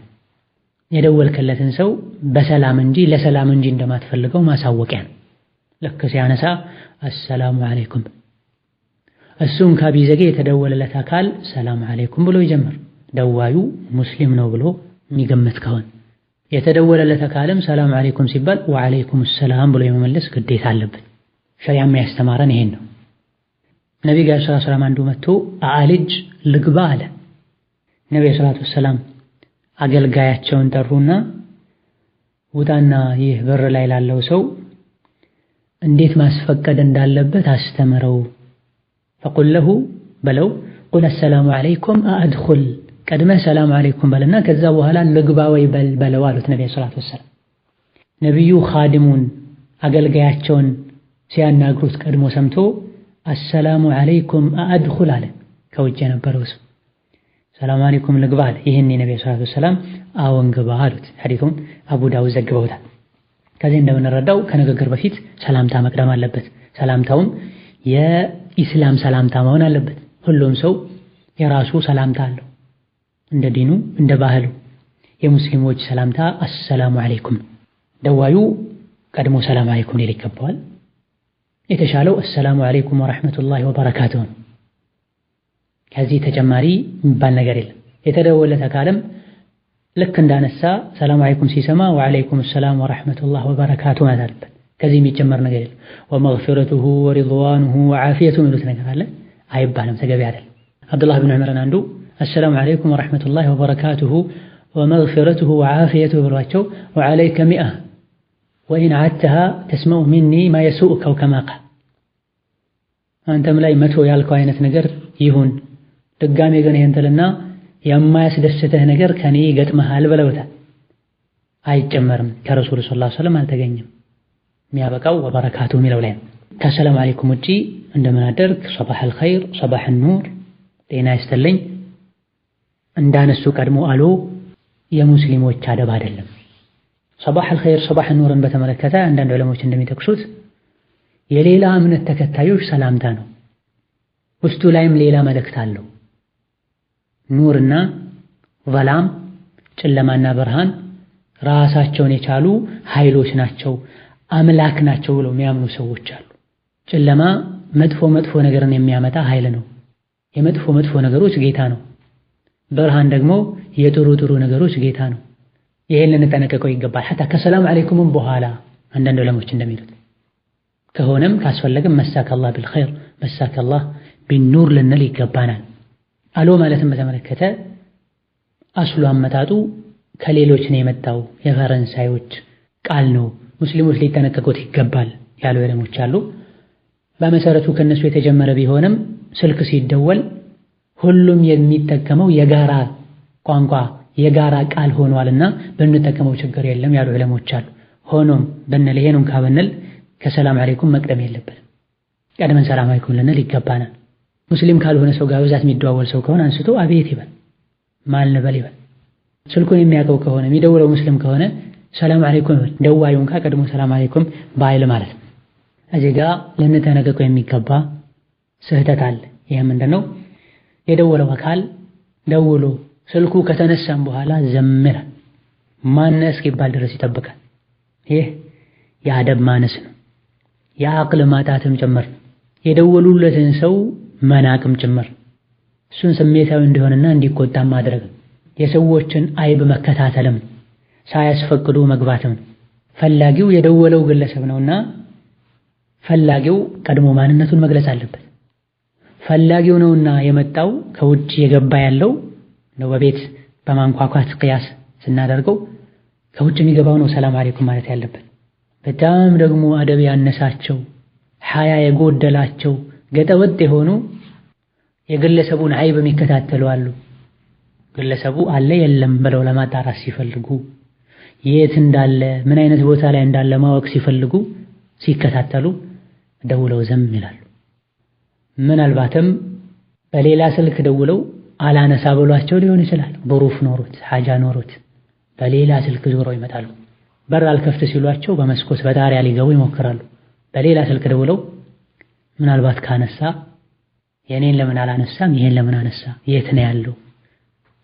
የደወልከለትን ሰው በሰላም እንጂ ለሰላም እንጂ እንደማትፈልገው ማሳወቂያ ነው። ልክ ሲያነሳ አሰላሙ አለይኩም እሱም ካቢዘገ የተደወለለት አካል ሰላም አለይኩም ብሎ ይጀምር። ደዋዩ ሙስሊም ነው ብሎ የሚገመት ከሆነ የተደወለለት አካልም ሰላም አለይኩም ሲባል ወአለይኩም ሰላም ብሎ የመመለስ ግዴታ አለበት። ሸሪዓም ያስተማረን ይሄን ነው። ነብዩ ሰለላሁ ዐለይሂ ወሰለም አንዱ መጥቶ አልጅ ልግባ አለ። ነብዩ ሰለላሁ ዐለይሂ ወሰለም አገልጋያቸውን ጠሩና ውጣና ይህ በር ላይ ላለው ሰው እንዴት ማስፈቀድ እንዳለበት አስተምረው። فقل له በለው ቁል አሰላሙ አለይኩም አድኹል ቀድመህ ሰላም አለይኩም በልና ከዛ በኋላ ልግባ ወይ በለው አሉት ነብዩ ሰለላሁ ዐለይሂ ወሰለም። ነብዩ ኻዲሙን አገልጋያቸውን ሲያናግሩት ቀድሞ ሰምቶ አሰላሙ አለይኩም አድኹል አለ። ከውጭ የነበረው ሰው ሰላም አለይኩም ልግባ አለ። ይሄን ነብዩ ሰለላሁ ዐለይሂ ወሰለም አዎን ግባ አሉት። ሐዲሱን አቡ ዳውድ ዘግበውታል። ከዚህ እንደምንረዳው ከንግግር በፊት ሰላምታ መቅደም አለበት። ሰላምታውም የኢስላም ሰላምታ መሆን አለበት። ሁሉም ሰው የራሱ ሰላምታ አለው እንደ ዲኑ እንደ ባህሉ። የሙስሊሞች ሰላምታ አሰላሙ አለይኩም። ደዋዩ ቀድሞ ሰላም አለይኩም ሊል ይገባዋል። የተሻለው አሰላሙ አለይኩም ወራህመቱላሂ ወበረካቱሁ ነው። ከዚህ ተጨማሪ የሚባል ነገር የለም። የተደወለለት አካልም ልክ እንዳነሳ ሰላም አለይኩም ሲሰማ ወአለይኩም ሰላም ወራህመቱላሂ ወበረካቱሁ ማለት አለበት። ከዚህ የሚጨመር ነገር የለም። ወመግፊረቱሁ ወሪድዋኑሁ ወዓፊየቱሁ የሚሉት ነገር አለ አይባልም፣ ተገቢ አይደለም። አብዱላህ ብን ዑመር አንዱ አሰላሙ አለይኩም ወራህመቱላሂ ወበረካቱሁ ወመግፊረቱሁ ወዓፊየቱሁ ብሏቸው ወዐለይከ ሚአ ወኢን ዐድተሃ ተስመዑ ሚኒ ማ የሱኡከ ከማ ቃል አንተም ላይ 100 ያልከው አይነት ነገር ይሁን ድጋሜ ግን ይሄን ትልና የማያስደስትህ ነገር ከኔ ገጥመሃል ብለውታል። አይጨመርም። ከረሱል ሰለላሁ ዐለይሂ ወሰለም አልተገኘም። የሚያበቃው ወበረካቱ የሚለው ላይ ነው። ከሰላም አለይኩም ውጪ እንደምን አደርክ፣ ሰባህ አልኸይር፣ ሰባህ ኑር፣ ጤና ይስጥልኝ እንዳነሱ ቀድሞ አሉ የሙስሊሞች አደብ አይደለም። ሰባህ አልኸይር፣ ሰባህ ኑርን በተመለከተ አንዳንድ ዑለሞች እንደሚጠቅሱት የሌላ እምነት ተከታዮች ሰላምታ ነው። ውስጡ ላይም ሌላ መልእክት አለው። ኑርና ظላም ጨለማና ብርሃን ራሳቸውን የቻሉ ኃይሎች ናቸው፣ አምላክ ናቸው ብለው የሚያምኑ ሰዎች አሉ። ጨለማ መጥፎ ነገርን የሚያመጣ ኃይል ነው፣ የመጥፎ ነገሮች ጌታ ነው። ብርሃን ደግሞ የጥሩ ነገሮች ጌታ ነው። ይሄን ልንጠነቀቀው ይገባል። ሐታ ከሰላም አለይኩም በኋላ አንዳንድ ዑለሞች እንደሚሉት ከሆነም ካስፈለገም መሳከላህ ቢልኸይር መሳከላህ ቢኑር ልንል ይገባናል። አሎ ማለትን በተመለከተ አስሉ አመጣጡ ከሌሎች ነው የመጣው፣ የፈረንሳዮች ቃል ነው፣ ሙስሊሞች ሊጠነቀቁት ይገባል ያሉ ዕለሞች አሉ። በመሰረቱ ከነሱ የተጀመረ ቢሆንም ስልክ ሲደወል ሁሉም የሚጠቀመው የጋራ ቋንቋ የጋራ ቃል ሆኗልና ብንጠቀመው ችግር የለም ያሉ ዕለሞች አሉ። ሆኖም ብንል ይሄንን ካብንል ከሰላም አለይኩም መቅደም የለብንም። ቀድመን ሰላም አለይኩም ልንል ይገባናል። ሙስሊም ካልሆነ ሰው ጋር ብዛት የሚደዋወል ሰው ከሆነ አንስቶ አቤት ይበል፣ ማል ንበል ይበል። ስልኩን የሚያውቀው ከሆነ የሚደውለው ሙስሊም ከሆነ ሰላም አለይኩም ይበል። ደዋዩን ቀድሞ ሰላም አለይኩም ባይል ማለት ነው። እዚህ ጋር ልንጠነቀቀው የሚገባ ስህተት አለ። ይሄ ምንድነው? የደወለው አካል ደውሎ ስልኩ ከተነሳም በኋላ ዘምረ ማነህ እስኪባል ድረስ ይጠብቃል። ይህ የአደብ ማነስ ነው፣ የአቅል ማጣትም ጭምር ነው፣ የደወሉለትን ሰው መናቅም ጭምር። እሱን ስሜታዊ እንዲሆንና እንዲቆጣም ማድረግ፣ የሰዎችን አይብ መከታተልም፣ ሳያስፈቅዱ መግባትም። ፈላጊው የደወለው ግለሰብ ነውና ፈላጊው ቀድሞ ማንነቱን መግለጽ አለበት። ፈላጊው ነውና የመጣው ከውጭ የገባ ያለው ነው። በቤት በማንኳኳት ቅያስ ስናደርገው ከውጭ የሚገባው ነው ሰላም አለይኩም ማለት ያለበት። በጣም ደግሞ አደብ ያነሳቸው ሐያ የጎደላቸው ገጠወጥ የሆኑ የግለሰቡን አይብ የሚከታተሉ አሉ። ግለሰቡ አለ የለም ብለው ለማጣራት ሲፈልጉ፣ የት እንዳለ ምን አይነት ቦታ ላይ እንዳለ ማወቅ ሲፈልጉ ሲከታተሉ ደውለው ዘም ይላሉ። ምናልባትም በሌላ ስልክ ደውለው አላነሳ ብሏቸው ሊሆን ይችላል። ظروፍ ኖሮት ሐጃ ኖሮት በሌላ ስልክ ዞረው ይመጣሉ። በር አልከፍት ሲሏቸው በመስኮት በጣሪያ ሊገቡ ይሞክራሉ። በሌላ ስልክ ደውለው ምናልባት ካነሳ የኔን ለምን አላነሳም፣ ይሄን ለምን አነሳ፣ የት ነው ያለው?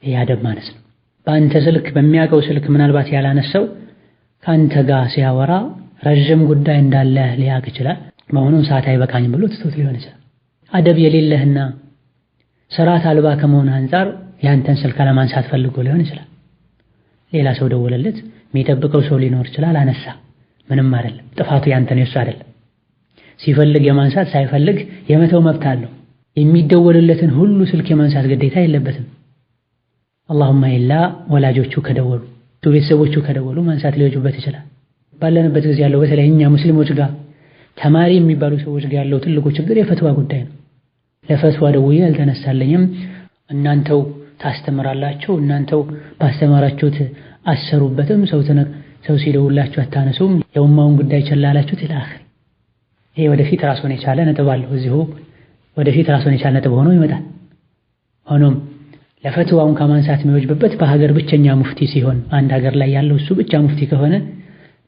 ይሄ አደብ ማነስ ነው። በአንተ ስልክ በሚያውቀው ስልክ ምናልባት ያላነሳው ካንተ ጋር ሲያወራ ረጅም ጉዳይ እንዳለ ሊያውቅ ይችላል። መሆኑን ሰዓት አይበቃኝም ብሎ ትቶት ሊሆን ይችላል። አደብ የሌለህና ስርዓት አልባ ከመሆን አንፃር ያንተን ስልክ አለማንሳት ፈልጎ ሊሆን ይችላል። ሌላ ሰው ደወለለት፣ የሚጠብቀው ሰው ሊኖር ይችላል። አነሳ፣ ምንም አይደለም። ጥፋቱ ያንተ ነው፣ የሱ አይደለም። ሲፈልግ የማንሳት ሳይፈልግ የመተው መብት አለው። የሚደወልለትን ሁሉ ስልክ የማንሳት ግዴታ የለበትም። አላሁማ ኢላ ወላጆቹ ከደወሉ ቤተሰቦቹ ከደወሉ ማንሳት ሊወጁበት ይችላል። ባለንበት ጊዜ ያለው በተለይ እኛ ሙስሊሞች ጋር ተማሪ የሚባሉ ሰዎች ጋር ያለው ትልቁ ችግር የፈትዋ ጉዳይ ነው። ለፈትዋ ደውዬ አልተነሳለኝም፣ እናንተው ታስተምራላችሁ፣ እናንተው ባስተማራችሁት አሰሩበትም፣ ሰው ሲደውላችሁ አታነሱም፣ የኡማውን ጉዳይ ቸላላችሁት ኢላ አኺር። ይሄ ወደፊት ራሱን የቻለ ነጥብ አለው። እዚሁ ወደፊት ራሱን የቻለ ነጥብ ሆኖ ይመጣል። ሆኖም ለፈትዋውን ከማንሳት የሚወጅብበት በሀገር ብቸኛ ሙፍቲ ሲሆን፣ አንድ ሀገር ላይ ያለው እሱ ብቻ ሙፍቲ ከሆነ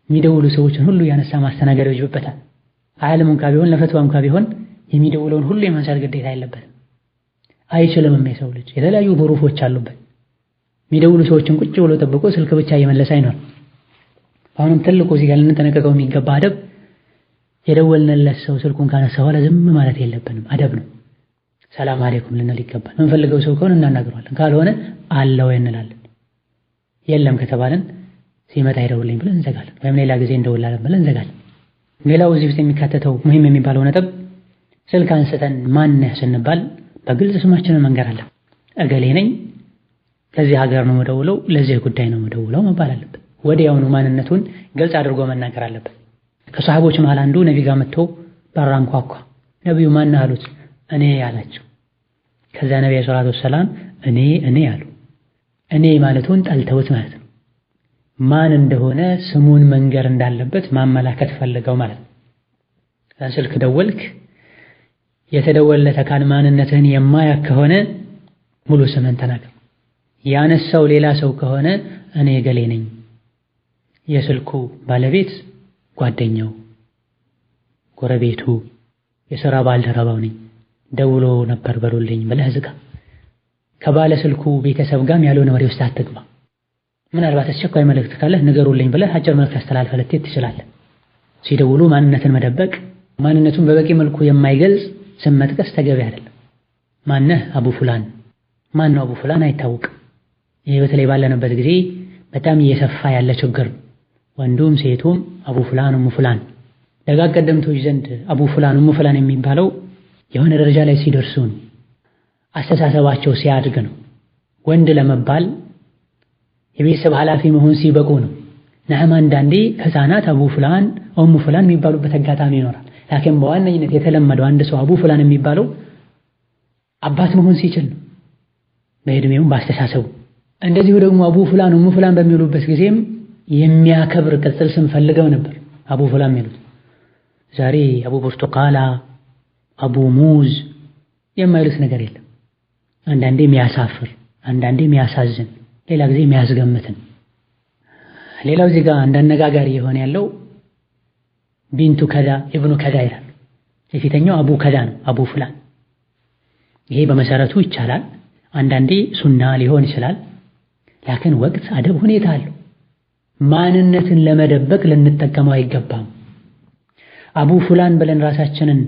የሚደውሉ ሰዎችን ሁሉ ያነሳ ማስተናገድ ይወጅብበታል። ዓለም እንኳ ቢሆን ለፈትዋ እንኳ ቢሆን የሚደውለውን ሁሉ የማንሳት ግዴታ የለበትም። አይችልምም። የሰው ልጅ የተለያዩ ظروፎች አሉበት። የሚደውሉ ሰዎችን ቁጭ ብሎ ጠብቆ ስልክ ብቻ እየመለሰ አይኖር። አሁንም ትልቁ እዚህ ጋር ልንጠነቀቀው የሚገባ አደብ የደወልንለት ሰው ስልኩን ካነሳ በኋላ ዝም ማለት የለብንም። አደብ ነው። ሰላም አለይኩም ልንል ይገባል። የምንፈልገው ሰው ከሆነ እናናግረዋለን፣ ካልሆነ አለው እንላለን። የለም ከተባለን ሲመጣ ይደውልልኝ ብለን እንዘጋለን፣ ወይም ሌላ ጊዜ እንደውላለን ብለን እንዘጋለን። ሌላው እዚህ ውስጥ የሚካተተው ሙሂም የሚባለው ነጥብ ስልክ አንስተን ማን ነህ ስንባል በግልጽ ስማችንን መንገር አለ። እገሌ ነኝ፣ ከዚህ ሀገር ነው የምደውለው፣ ለዚህ ጉዳይ ነው የምደውለው መባል አለበት። ወዲያውኑ ማንነቱን ግልጽ አድርጎ መናገር አለበት። ከሰሃቦች መሃል አንዱ ነቢ ጋር መጥቶ በር አንኳኳ። ነቢዩ ማን አሉት? እኔ አላቸው። ከዛ ነቢ ሰለላሁ ዐለይሂ ወሰለም እኔ አሉ። እኔ ማለቱን ጠልተውት ማለት ነው። ማን እንደሆነ ስሙን መንገር እንዳለበት ማመላከት ፈልገው ማለት ነው። ስልክ ደወልክ፣ የተደወለለት አካል ማንነትህን የማያውቅ ከሆነ ሙሉ ስምን ተናገር። ያነሳው ሌላ ሰው ከሆነ እኔ ገሌ ነኝ፣ የስልኩ ባለቤት ጓደኛው፣ ጎረቤቱ፣ የሥራ ባልደረባው ነኝ፣ ደውሎ ነበር በሉልኝ ብለህ ዝጋ። ከባለ ስልኩ ቤተሰብ ጋርም ያልሆነ ወሬ ውስጥ አትግባ። ምናልባት አስቸኳይ መልእክት ካለህ ንገሩልኝ ብለህ አጭር መልእክት አስተላልፈህ ልትሄድ ትችላለህ። ሲደውሉ ማንነትን መደበቅ፣ ማንነቱን በበቂ መልኩ የማይገልጽ ስም መጥቀስ ተገቢ አይደለም። ማነህ? አቡ ፉላን። ማን ነው አቡ ፉላን? አይታወቅም። ይሄ በተለይ ባለንበት ጊዜ በጣም እየሰፋ ያለ ችግር፣ ወንዱም ሴቱም አቡ ፉላን ኡሙ ፉላን። ደጋግ ቀደምቶች ዘንድ አቡ ፉላን ኡሙ ፉላን የሚባለው የሆነ ደረጃ ላይ ሲደርሱን አስተሳሰባቸው ሲያድግ ነው። ወንድ ለመባል የቤተሰብ ኃላፊ መሆን ሲበቁ ነው። ነዓም አንዳንዴ ህፃናት አቡ ፍላን ኡሙ ፍላን የሚባሉበት አጋጣሚ ይኖራል። ላኪን በዋነኝነት የተለመደው አንድ ሰው አቡ ፍላን የሚባለው አባት መሆን ሲችል ነው፣ በእድሜውም በአስተሳሰቡ። እንደዚሁ ደግሞ አቡ ፍላን ኡሙ ፍላን በሚሉበት ጊዜም የሚያከብር ቅጽል ስም ፈልገው ነበር አቡ ፍላን የሚሉት። ዛሬ አቡ ብርቱቃላ፣ አቡ ሙዝ የማይሉት ነገር የለም። አንዳንዴ የሚያሳፍር፣ አንዳንዴ የሚያሳዝን፣ ሌላ ጊዜ የሚያስገምትን። ሌላው እዚህ ጋር እንዳነጋጋሪ የሆነ ያለው ቢንቱ ከዳ ኢብኑ ከዳ ይላል። የፊተኛው አቡ ከዳ ነው፣ አቡ ፍላን። ይሄ በመሰረቱ ይቻላል፣ አንዳንዴ ሱና ሊሆን ይችላል። ላኪን ወቅት፣ አደብ፣ ሁኔታ አለው። ማንነትን ለመደበቅ ልንጠቀመው አይገባም። አቡ ፍላን ብለን ራሳችንን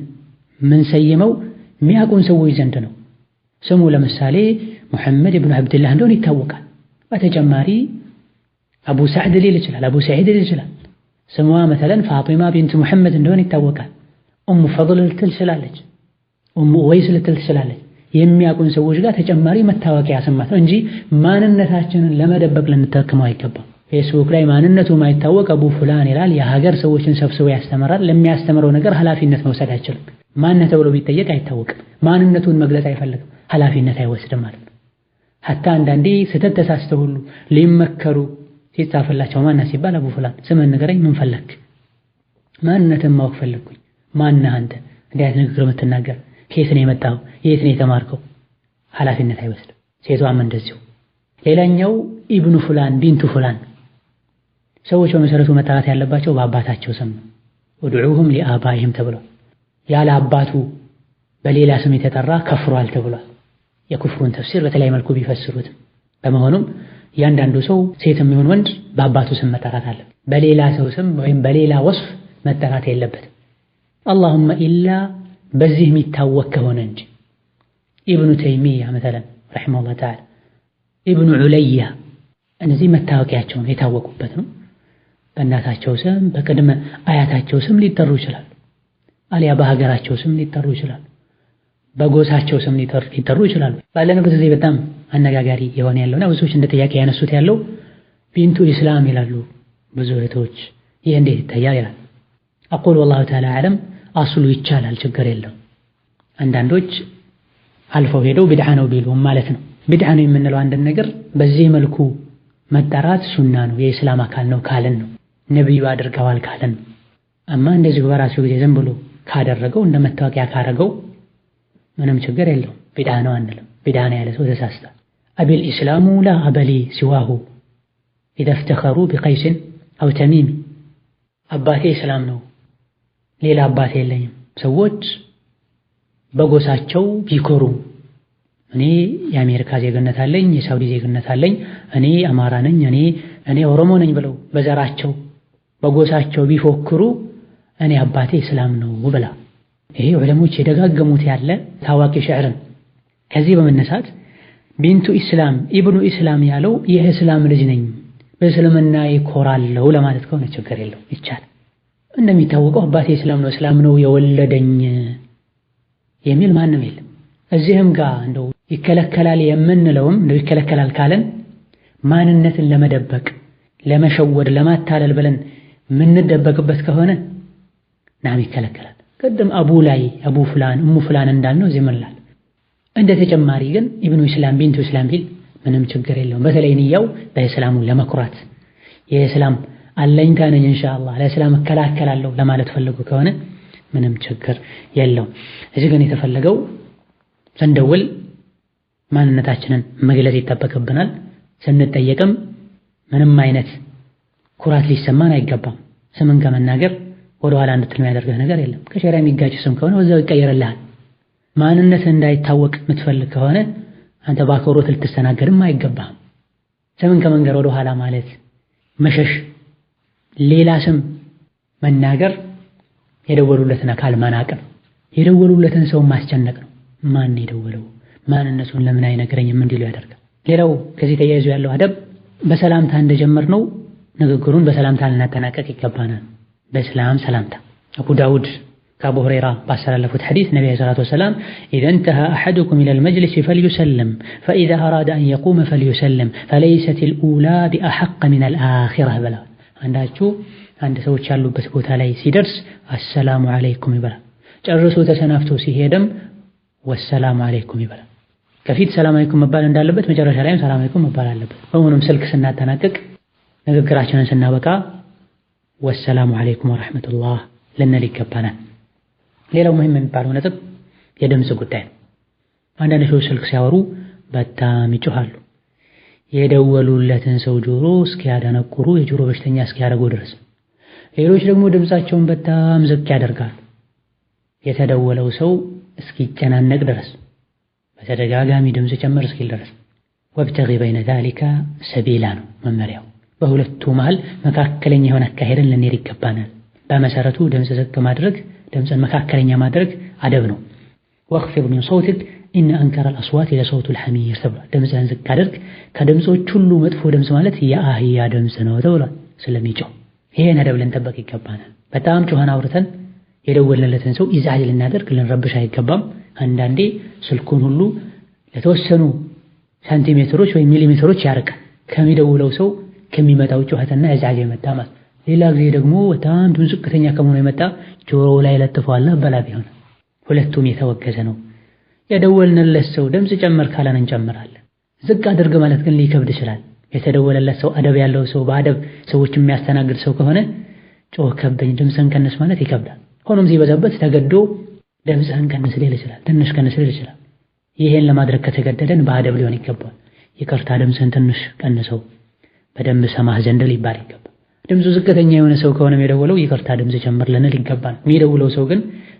ምን ሰየመው የሚያውቁን ሰዎች ዘንድ ነው። ስሙ ለምሳሌ ሙሐመድ ኢብኑ አብድላህ እንደሆነ ይታወቃል። በተጨማሪ አቡ ሰዕድ ሊል ይችላል፣ አቡ ሰዒድ ሊል ይችላል። ስሟ መተለን ፋጢማ ቢንት ሙሐመድ እንደሆነ ይታወቃል። ኡሙ ፈድል ልትል ትችላለች፣ ኡሙ ኡወይስ ልትል ትችላለች። የሚያውቁን ሰዎች ጋር ተጨማሪ መታወቂያ ስማት ነው እንጂ ማንነታችንን ለመደበቅ ልንጠቀመው አይገባም። ፌስቡክ ላይ ማንነቱ ማይታወቅ አቡ ፍላን ይላል። የሀገር ሰዎችን ሰብስቦ ያስተምራል። ለሚያስተምረው ነገር ኃላፊነት መውሰድ አይችልም። ማንነት ተብሎ ቢጠየቅ አይታወቅም። ማንነቱን መግለጽ አይፈልግም፣ ኃላፊነት አይወስድም ማለት ነው። ሐታ አንዳንዴ ስህተት ተሳስተው ሁሉ ሊመከሩ ሲጻፍላቸው ማነህ ሲባል አቡ ፍላን ስምህን ንገረኝ፣ ምን ፈለክ? ማንነትን ማወቅ ፈለግኩኝ። ማነህ አንተ? እንዲህ አይነት ንግግር የምትናገር ከየት ነው የመጣው? የት ነው የተማርከው? ኃላፊነት አይወስድም። ሴቷም እንደዚሁ። ሌላኛው ኢብኑ ፍላን ቢንቱ ፍላን። ሰዎች በመሰረቱ መጠራት ያለባቸው በአባታቸው ስም ነው። ወድዑሁም ሊአባኢሂም ተብሏል። ያለ አባቱ በሌላ ስም የተጠራ ከፍሯል ተብሏል። የኩፍሩን ተፍሲር በተለያየ መልኩ ቢፈስሩትም በመሆኑም እያንዳንዱ ሰው ሴትም ይሁን ወንድ በአባቱ ስም መጠራት አለ። በሌላ ሰው ስም ወይም በሌላ ወስፍ መጠራት የለበትም። አላሁመ ኢላ በዚህ የሚታወቅ ከሆነ እንጂ ኢብኑ ተይሚያ መተለን ረሒመሁላህ ተዓላ፣ ኢብኑ ዑለያ እነዚህ መታወቂያቸውን የታወቁበት ነው። በእናታቸው ስም በቅድመ አያታቸው ስም ሊጠሩ ይችላሉ። አሊያ በሀገራቸው ስም ሊጠሩ ይችላሉ። በጎሳቸው ስም ሊጠሩ ይችላሉ። ባለንበት ጊዜ በጣም አነጋጋሪ የሆነ ያለውና ብዙዎች እንደ ጥያቄ ያነሱት ያለው ቢንቱ ኢስላም ይላሉ ብዙ እህቶች። ይህ እንዴት ይታያል ይላል። አቁል ወላሁ ተዓላ አዕለም። አስሉ ይቻላል፣ ችግር የለም። አንዳንዶች አልፈው ሄደው ቢድዓ ነው ቢሉም ማለት ነው። ቢድዓ ነው የምንለው አንድን ነገር በዚህ መልኩ መጠራት ሱና ነው፣ የኢስላም አካል ነው ካልን ነው፣ ነብዩ አድርገዋል ካልን ነው። አማ እንደዚህ በራሱ ጊዜ ዝም ብሎ ካደረገው እንደ መታወቂያ ካደረገው ምንም ችግር የለውም። ቢድዓ ነው አንልም። ቢድዓ ነው ያለ ሰው ተሳስቷል። አቢል ኢስላሙ ላ አበሊ ሲዋሁ ኢዛ ፍተኸሩ ቢቀይስን አው ተሚሚ። አባቴ እስላም ነው፣ ሌላ አባቴ የለኝም። ሰዎች በጎሳቸው ቢኮሩ እኔ የአሜሪካ ዜግነት አለኝ፣ የሳውዲ ዜግነት አለኝ፣ እኔ አማራ ነኝ፣ እኔ ኦሮሞ ነኝ ብለው በዘራቸው በጎሳቸው ቢፎክሩ እኔ አባቴ እስላም ነው ብላ። ይሄ ዑለሞች የደጋገሙት ያለ ታዋቂ ሽዕርን ከዚህ በመነሳት ቢንቱ ኢስላም ኢብኑ ኢስላም ያለው የእስላም ልጅ ነኝ በእስልምና ይኮራለሁ ለማለት ከሆነ ችግር የለው ይቻላል። እንደሚታወቀው አባቴ እስላም ነው የወለደኝ የሚል ማንም የለም። እዚህም ጋር እንደው ይከለከላል የምንለውም እንደው ይከለከላል ካለን ማንነትን ለመደበቅ ለመሸወድ ለማታለል ብለን የምንደበቅበት ከሆነ ናም ይከለከላል። ቅድም አቡ ላይ አቡ ፍላን እሙ ፍላን እንዳልነው እዚህ መላል እንደ ተጨማሪ ግን ኢብኑ ኢስላም ቢንቱ ኢስላም ቢል ምንም ችግር የለውም። በተለይ ንያው በእስላሙ ለመኩራት የእስላም አለኝታ ነኝ ኢንሻአላህ ለእስላም እከላከላለሁ ለማለት ፈልጉ ከሆነ ምንም ችግር የለውም። እዚህ ግን የተፈለገው ስንደውል ማንነታችንን መግለጽ ይጠበቅብናል። ስንጠየቅም ምንም አይነት ኩራት ሊሰማን አይገባም። ስምን ከመናገር ወደ ኋላ እንድትል የሚያደርግህ ነገር የለም። ከሸሪዓ የሚጋጭ ስም ከሆነ ወዛው ይቀየርልሃል። ማንነት እንዳይታወቅ የምትፈልግ ከሆነ አንተ ባክብሮት ልትስተናገድም አይገባም። ስምን ከመንገር ወደ ኋላ ማለት መሸሽ፣ ሌላ ስም መናገር የደወሉለትን አካል ማናቅ ነው። የደወሉለትን ሰው ማስጨነቅ ነው። ማን የደወለው ማንነቱን ለምን አይነግረኝም እንዲሉ ያደርጋል። ሌላው ከዚህ ተያይዞ ያለው አደብ በሰላምታ እንደጀመርነው ንግግሩን በሰላምታ ልናጠናቀቅ ይገባናል። በእስላም ሰላምታ አቡ ዳውድ ከአቡ ሁረይራ ባስተላለፉት ሐዲስ ነብዩ ሰለላሁ ዐለይሂ ወሰለም إذا انتهى أحدكم إلى المجلس فليسلم فإذا أراد أن يقوم فليسلم فليست الأولى بأحق من الآخرة بلا አንዳችሁ አንድ ሰዎች ያሉበት ቦታ ላይ ሲደርስ አሰላሙ አለይኩም ይበላል። ጨርሶ ተሰናፍቶ ሲሄድም ወሰላሙ አለይኩም ይበላል። ከፊት ሰላም አለይኩም መባል እንዳለበት መጨረሻ ላይም ሰላም አለይኩም መባል አለበት። በመሆኑም ስልክ ስናጠናቅቅ ንግግራችንን ስናበቃ ወሰላሙ አለይኩም ወራህመቱላህ ልንል ይገባናል። ሌላው ሙሂም የሚባለው ነጥብ የድምፅ ጉዳይ ነው። አንዳንድ ሰዎች ስልክ ሲያወሩ በጣም ይጮሃሉ። የደወሉለትን ሰው ጆሮ እስኪያደነቁሩ የጆሮ በሽተኛ እስኪያደርጉ ድረስ። ሌሎች ደግሞ ድምፃቸውን በጣም ዝቅ ያደርጋሉ የተደወለው ሰው እስኪጨናነቅ ድረስ፣ በተደጋጋሚ ድምፅ ጨመር እስኪል ድረስ። ወብተጊ በይነ ዛሊካ ሰቢላ ነው መመሪያው። በሁለቱ መሃል መካከለኛ የሆነ አካሄድን ልንሄድ ይገባናል። በመሰረቱ ድምፅ ዝቅ ማድረግ፣ ድምፅን መካከለኛ ማድረግ አደብ ነው። ወኽፊድ ሚን ሰውቲክ ኢነ አንከረ አልአስዋት ለሰውቱል ሐሚር ተብሏል። ድምፅህን ዝቅ አድርግ፣ ከድምፆች ሁሉ መጥፎ ድምፅ ማለት የአህያ ድምፅ ነው ተብሏል ስለሚጮህ። ይሄን አደብ ልንጠበቅ ይገባናል። በጣም ጮኸን አውርተን የደወልንለትን ሰው ኢዝዓጅ ልናደርግ ልንረብሽ አይገባም። አንዳንዴ ስልኩን ሁሉ ለተወሰኑ ሳንቲሜትሮች ወይም ሚሊሜትሮች ያርቃል ከሚደውለው ሰው ከሚመጣው ጩኸትና ኢዝዓጅ የመጣ ማለት። ሌላ ጊዜ ደግሞ በጣም ድምፁ ዝቅተኛ ከመሆኑ የመጣ ጆሮ ላይ ለጥፏል በላ ቢሆን ሁለቱም የተወገዘ ነው። የደወልንለት ሰው ድምፅ ጨመር ካለን እንጨምራለን። ዝቅ አድርግ ማለት ግን ሊከብድ ይችላል። የተደወለለት ሰው አደብ ያለው ሰው በአደብ ሰዎች የሚያስተናግድ ሰው ከሆነ ጮህ ከበኝ ድምፅህን ቀንስ ማለት ይከብዳል። ሆኖም ሲበዛበት ተገዶ ድምፅህን ቀንስ ሊል ይችላል፣ ትንሽ ቀንስ ሊል ይችላል። ይሄን ለማድረግ ከተገደደን በአደብ ሊሆን ይገባል። ይቅርታ ድምፅህን ትንሽ ቀንሰው በደንብ ሰማህ ዘንድ ሊባል ይገባል። ድምፁ ዝቅተኛ የሆነ ሰው ከሆነ የደወለው ይቅርታ ድምፅ ጨምር ልንል ይገባል። የሚደውለው ሰው ግን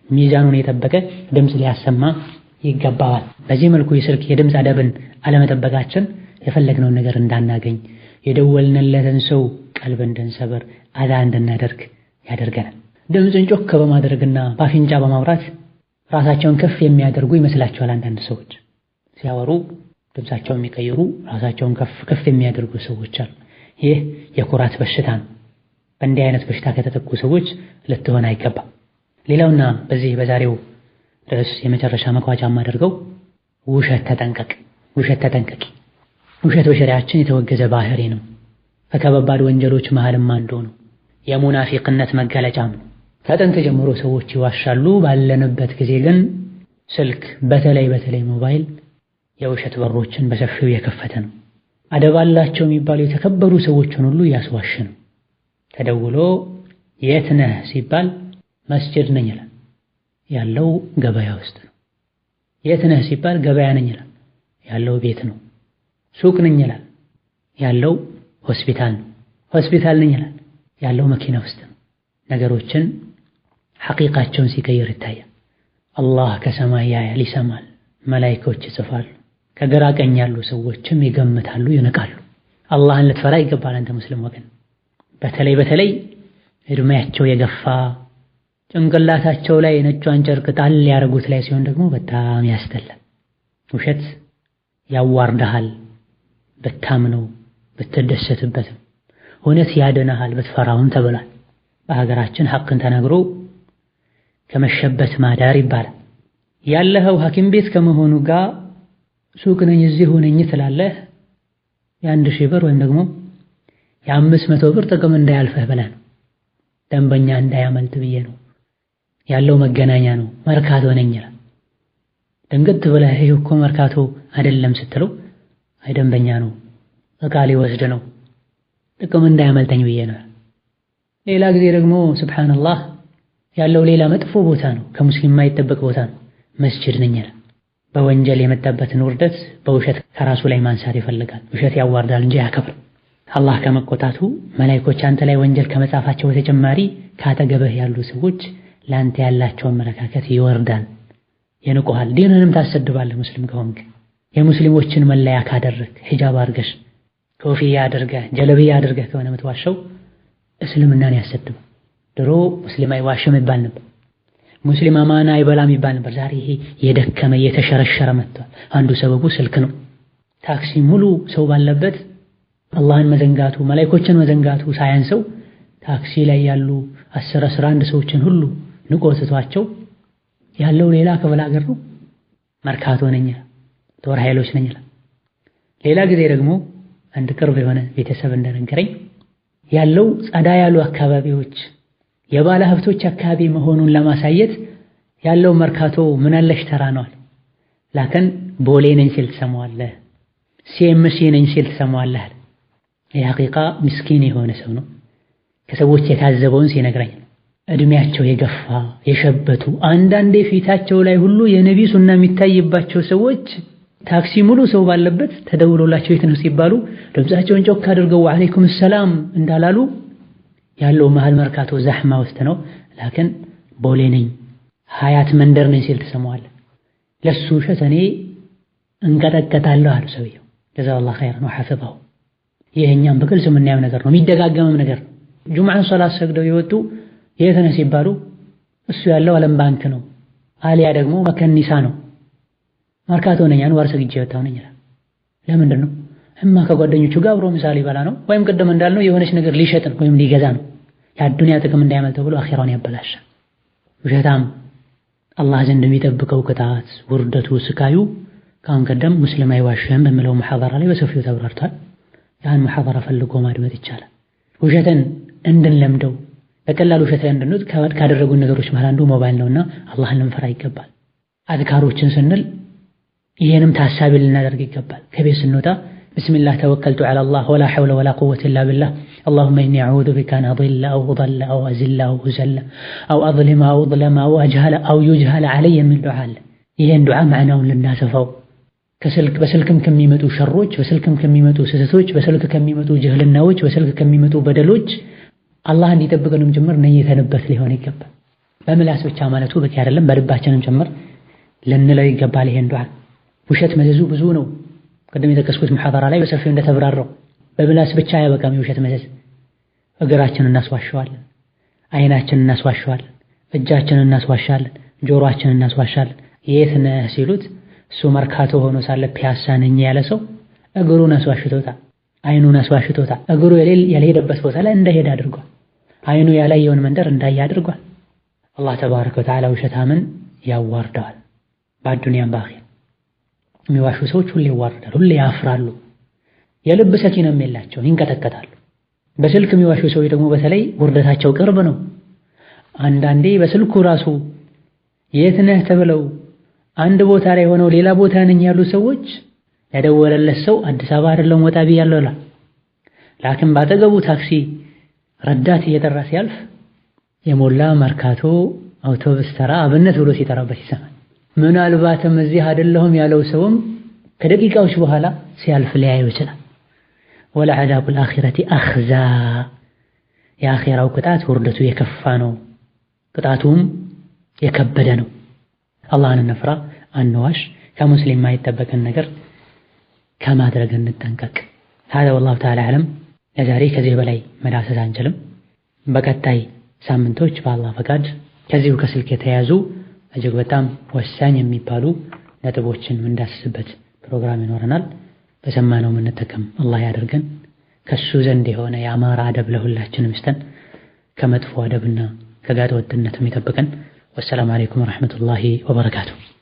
ሚዛኑን የጠበቀ ድምፅ ሊያሰማ ይገባዋል። በዚህ መልኩ የስልክ የድምፅ አደብን አለመጠበቃችን የፈለግነውን ነገር እንዳናገኝ፣ የደወልንለትን ሰው ቀልብ እንድንሰበር፣ አዛ እንድናደርግ ያደርገናል። ድምፅን ጮክ በማድረግና በአፍንጫ በማውራት ራሳቸውን ከፍ የሚያደርጉ ይመስላቸዋል። አንዳንድ ሰዎች ሲያወሩ ድምፃቸውን የሚቀይሩ ራሳቸውን ከፍ የሚያደርጉ ሰዎች አሉ። ይህ የኩራት በሽታ ነው። በእንዲህ አይነት በሽታ ከተጠቁ ሰዎች ልትሆን አይገባም። ሌላውና በዚህ በዛሬው ርዕስ የመጨረሻ መቋጫ የማደርገው ውሸት ተጠንቀቂ። ውሸት በሸሪዓችን የተወገዘ ባህሪ ነው። ከከባድ ወንጀሎች መሃልም አንዱ ነው። የሙናፊቅነት መገለጫም ነው። ከጥንት ጀምሮ ሰዎች ይዋሻሉ። ባለንበት ጊዜ ግን ስልክ በተለይ ሞባይል የውሸት በሮችን በሰፊው የከፈተ ነው። አደብ አላቸው የሚባሉ የተከበሩ ሰዎችን ሁሉ ያስዋሽ ነው። ተደውሎ የት ነህ ሲባል መስጂድ ነኝ ይላል፣ ያለው ገበያ ውስጥ ነው። የት ነህ ሲባል ገበያ ነኝ ይላል፣ ያለው ቤት ነው። ሱቅ ነኝ ይላል፣ ያለው ሆስፒታል ነው። ሆስፒታል ነኝ ይላል፣ ያለው መኪና ውስጥ ነው። ነገሮችን ሐቂቃቸውን ሲቀይር ይታያል። አላህ ከሰማይ ያያል፣ ይሰማል፣ መላኢኮች ይጽፋሉ። ከግራ ቀኝ ያሉ ሰዎችም ይገምታሉ፣ ይነቃሉ። አላህን ልትፈራ ይገባል አንተ ሙስሊም ወገን። በተለይ እድሜያቸው የገፋ ጭንቅላታቸው ላይ ነጯን ጨርቅ ጣል ያደረጉት ላይ ሲሆን ደግሞ በጣም ያስጠላል። ውሸት ያዋርድሃል፣ ብታምነው ብትደሰትበትም እውነት ያድንሃል ብትፈራውም ተብሏል። በሀገራችን ሐቅን ተናግሮ ከመሸበት ማዳር ይባላል። ያለኸው ሐኪም ቤት ከመሆኑ ጋር ሱቅ ነኝ እዚሁ ነኝ ትላለህ። የ1000 ብር ወይም ደግሞ የ500 ብር ጥቅም እንዳያልፈህ ብለህ ነው። ደንበኛ እንዳያመልጥ ብዬ ነው። ያለው መገናኛ ነው፣ መርካቶ ነኝ ይላል። ድንገት ብለህ ይሄ እኮ መርካቶ አይደለም ስትለው አይ ደንበኛ ነው፣ እቃ ሊወስድ ነው፣ ጥቅም እንዳያመልጠኝ ብዬ ነው። ሌላ ጊዜ ደግሞ ሱብሃንአላህ ያለው ሌላ መጥፎ ቦታ ነው፣ ከሙስሊም የማይጠበቅ ቦታ ነው፣ መስጂድ ነኝ ይላል። በወንጀል የመጣበትን ውርደት በውሸት ከራሱ ላይ ማንሳት ይፈልጋል። ውሸት ያዋርዳል እንጂ ያከብር። አላህ ከመቆጣቱ መላኢኮች አንተ ላይ ወንጀል ከመጻፋቸው በተጨማሪ ካጠገብህ ያሉ ሰዎች ለአንተ ያላቸው አመለካከት ይወርዳል፣ ይንቁሃል። ዲንህንም ታሰድባለህ። ሙስሊም ከሆንክ የሙስሊሞችን መለያ ካደረክ ሂጃብ አድርገሽ ኮፍያ አድርገህ ጀለብያ አድርገህ ከሆነ የምትዋሸው እስልምናን ያሰድብ። ድሮ ሙስሊም አይዋሽም ይባል ነበር፣ ሙስሊም አማና አይበላም ይባል ነበር። ዛሬ ይሄ የደከመ የተሸረሸረ መጥቷል። አንዱ ሰበቡ ስልክ ነው። ታክሲ ሙሉ ሰው ባለበት አላህን መዘንጋቱ መላኢኮችን መዘንጋቱ ሳያንሰው ታክሲ ላይ ያሉ 10-11 ሰዎችን ሁሉ ንቆትቷቸው ያለው ሌላ ክፍለ ሀገር ነው መርካቶ ነኝ ጦር ኃይሎች ነኝ። ሌላ ጊዜ ደግሞ አንድ ቅርብ የሆነ ቤተሰብ እንደነገረኝ ያለው ጸዳ ያሉ አካባቢዎች የባለ ሀብቶች አካባቢ መሆኑን ለማሳየት ያለው መርካቶ ምን አለሽ ተራ ነው። ላከን ቦሌ ነኝ ሲል ትሰማዋለህ፣ ሲኤምሲ ነኝ ሲል ትሰማዋለህ። የሐቂቃ ምስኪን የሆነ ሰው ነው። ከሰዎች የታዘበውን ሲነግረኝ እድሜያቸው የገፋ የሸበቱ አንዳንዴ ፊታቸው ላይ ሁሉ የነቢ ሱና የሚታይባቸው ሰዎች ታክሲ ሙሉ ሰው ባለበት ተደውሎላቸው የት ነው ሲባሉ ድምጻቸውን ጮክ አድርገው ወአለይኩም ሰላም እንዳላሉ ያለው መሃል መርካቶ ዛህማ ውስጥ ነው። ላከን ቦሌ ነኝ ሀያት መንደር ነኝ ሲል ትሰማዋለህ። ለሱ ውሸት እኔ እንቀጠቀጣለሁ አሉ ሰውየው። ጀዛላሁ ኸይረን ወሐፊዘሁ። ይሄኛም በግልጽ የምናየው ነገር ነው፣ የሚደጋገምም ነገር ነው። ጁምዓን ሶላት ሰግደው የወጡ የት ነህ ሲባሉ እሱ ያለው ዓለም ባንክ ነው፣ አሊያ ደግሞ መከኒሳ ነው። መርካቶ ነኝ አንዋር ሰግጄ ወጣሁ ነኝ ይላል። ለምንድን ነው? እማ ከጓደኞቹ ጋር አብሮ ምሳሌ ይበላ ነው፣ ወይም ቅድም እንዳልነው የሆነች ነገር ሊሸጥ ነው ወይም ሊገዛ ነው። የአዱንያ ጥቅም እንዳያመልጠው ብሎ አኺራውን ያበላሻል። ውሸታም አላህ ዘንድ የሚጠብቀው ቅጣት ውርደቱ ስቃዩ ከአሁን ቀደም ሙስሊም አይዋሽም በሚለው ሙሐደራ ላይ በሰፊው ተብራርቷል። ያን ሙሐደራ ፈልጎ ማድመጥ ይቻላል። ውሸትን እንድንለምደው በቀላሉ ውሸት ላይ እንድንወጥ ካደረጉን ነገሮች መሃል አንዱ ሞባይል ነውና አላህን ልንፈራ ይገባል። አዝካሮችን ስንል ይሄንም ታሳቢ ልናደርግ ይገባል። ከቤት ስንወጣ ቢስሚላህ ተወከልቱ ዐለላህ ወላ ሐውለ ወላ ቁወተ ኢላ ቢላህ اللهم إني أعوذ بك أن أضل أو أضل أو أزل أو أزل أو أظلم أو أظلم أو أجهل أو يجهل علي من دعاء ይሄን ዱዓ ማዕናውን ልናሰፋው በስልክም ከሚመጡ ሸሮች፣ በስልክም ከሚመጡ ስህተቶች፣ በስልክ ከሚመጡ ጅህልናዎች፣ በስልክ ከሚመጡ በደሎች አላህ እንዲጠብቀንም ጭምር ነይተንበት ሊሆን ይገባል። በምላስ ብቻ ማለቱ በቂ አይደለም፣ በልባችንም ጭምር ልንለው ይገባል። ይሄን ዱዓ ውሸት መዘዙ ብዙ ነው። ቅድም የጠቀስኩት ሙሐደራ ላይ በሰፊው እንደተብራራው በምላስ ብቻ አያበቃም የውሸት መዘዝ። እግራችንን እናስዋሸዋለን፣ አይናችንን እናስዋሸዋለን፣ እጃችንን እናስዋሻለን፣ ጆሮአችንን እናስዋሻለን። የት ነህ ሲሉት እሱ መርካቶ ሆኖ ሳለ ፒያሳ ነኝ ያለ ሰው እግሩን አስዋሽቶታል፣ አይኑን አስዋሽቶታል። እግሩ ያልሄደበት ቦታ ላይ እንዳይሄድ አድርጓል። አይኑ ያላየውን መንደር እንዳየ አድርጓል። አላህ ተባረከ ወተዓላ ውሸታምን ያዋርደዋል በአዱንያም በአኺራ። የሚዋሹ ሰዎች ሁሌ ይዋርዳሉ፣ ሁሌ ያፍራሉ። የልብ ሰኪናም የላቸውም፣ ይንቀጠቀጣሉ። በስልክ የሚዋሹ ሰዎች ደግሞ በተለይ ውርደታቸው ቅርብ ነው። አንዳንዴ በስልኩ ራሱ የት ነህ ተብለው አንድ ቦታ ላይ ሆነው ሌላ ቦታ ነኝ ያሉ ሰዎች ያደወለለት ሰው አዲስ አበባ አይደለም ወጣ ብያለሁ ይላል። ላኪን ባጠገቡ ታክሲ ረዳት እየጠራ ሲያልፍ የሞላ መርካቶ አውቶቡስ ተራ አብነት ብሎ ሲጠራበት ይሰማል። ምናልባትም እዚህ አይደለሁም ያለው ሰውም ከደቂቃዎች በኋላ ሲያልፍ ሊያየው ይችላል። ወለዐዛቡል አኺረቲ አኽዛ፣ የአኺራው ቅጣት ውርደቱ የከፋ ነው፣ ቅጣቱም የከበደ ነው። አላህን እንፍራ፣ አንዋሽ፣ ከሙስሊም የማይጠበቅን ነገር ከማድረግ እንጠንቀቅ። هذا والله تعالى أعلم። ለዛሬ ከዚህ በላይ መዳሰስ አንችልም። በቀጣይ ሳምንቶች በአላህ ፈቃድ ከዚሁ ከስልክ የተያዙ እጅግ በጣም ወሳኝ የሚባሉ ነጥቦችን የምንዳስስበት ፕሮግራም ይኖረናል። በሰማነው የምንጠቀም አላህ ያደርገን። ከሱ ዘንድ የሆነ የአማራ አደብ ለሁላችንም ይስጠን። ከመጥፎ አደብና ከጋጠ ወጥነትም ይጠብቀን። ወሰላሙ አለይኩም ወረሕመቱላሂ ወበረካቱሁ።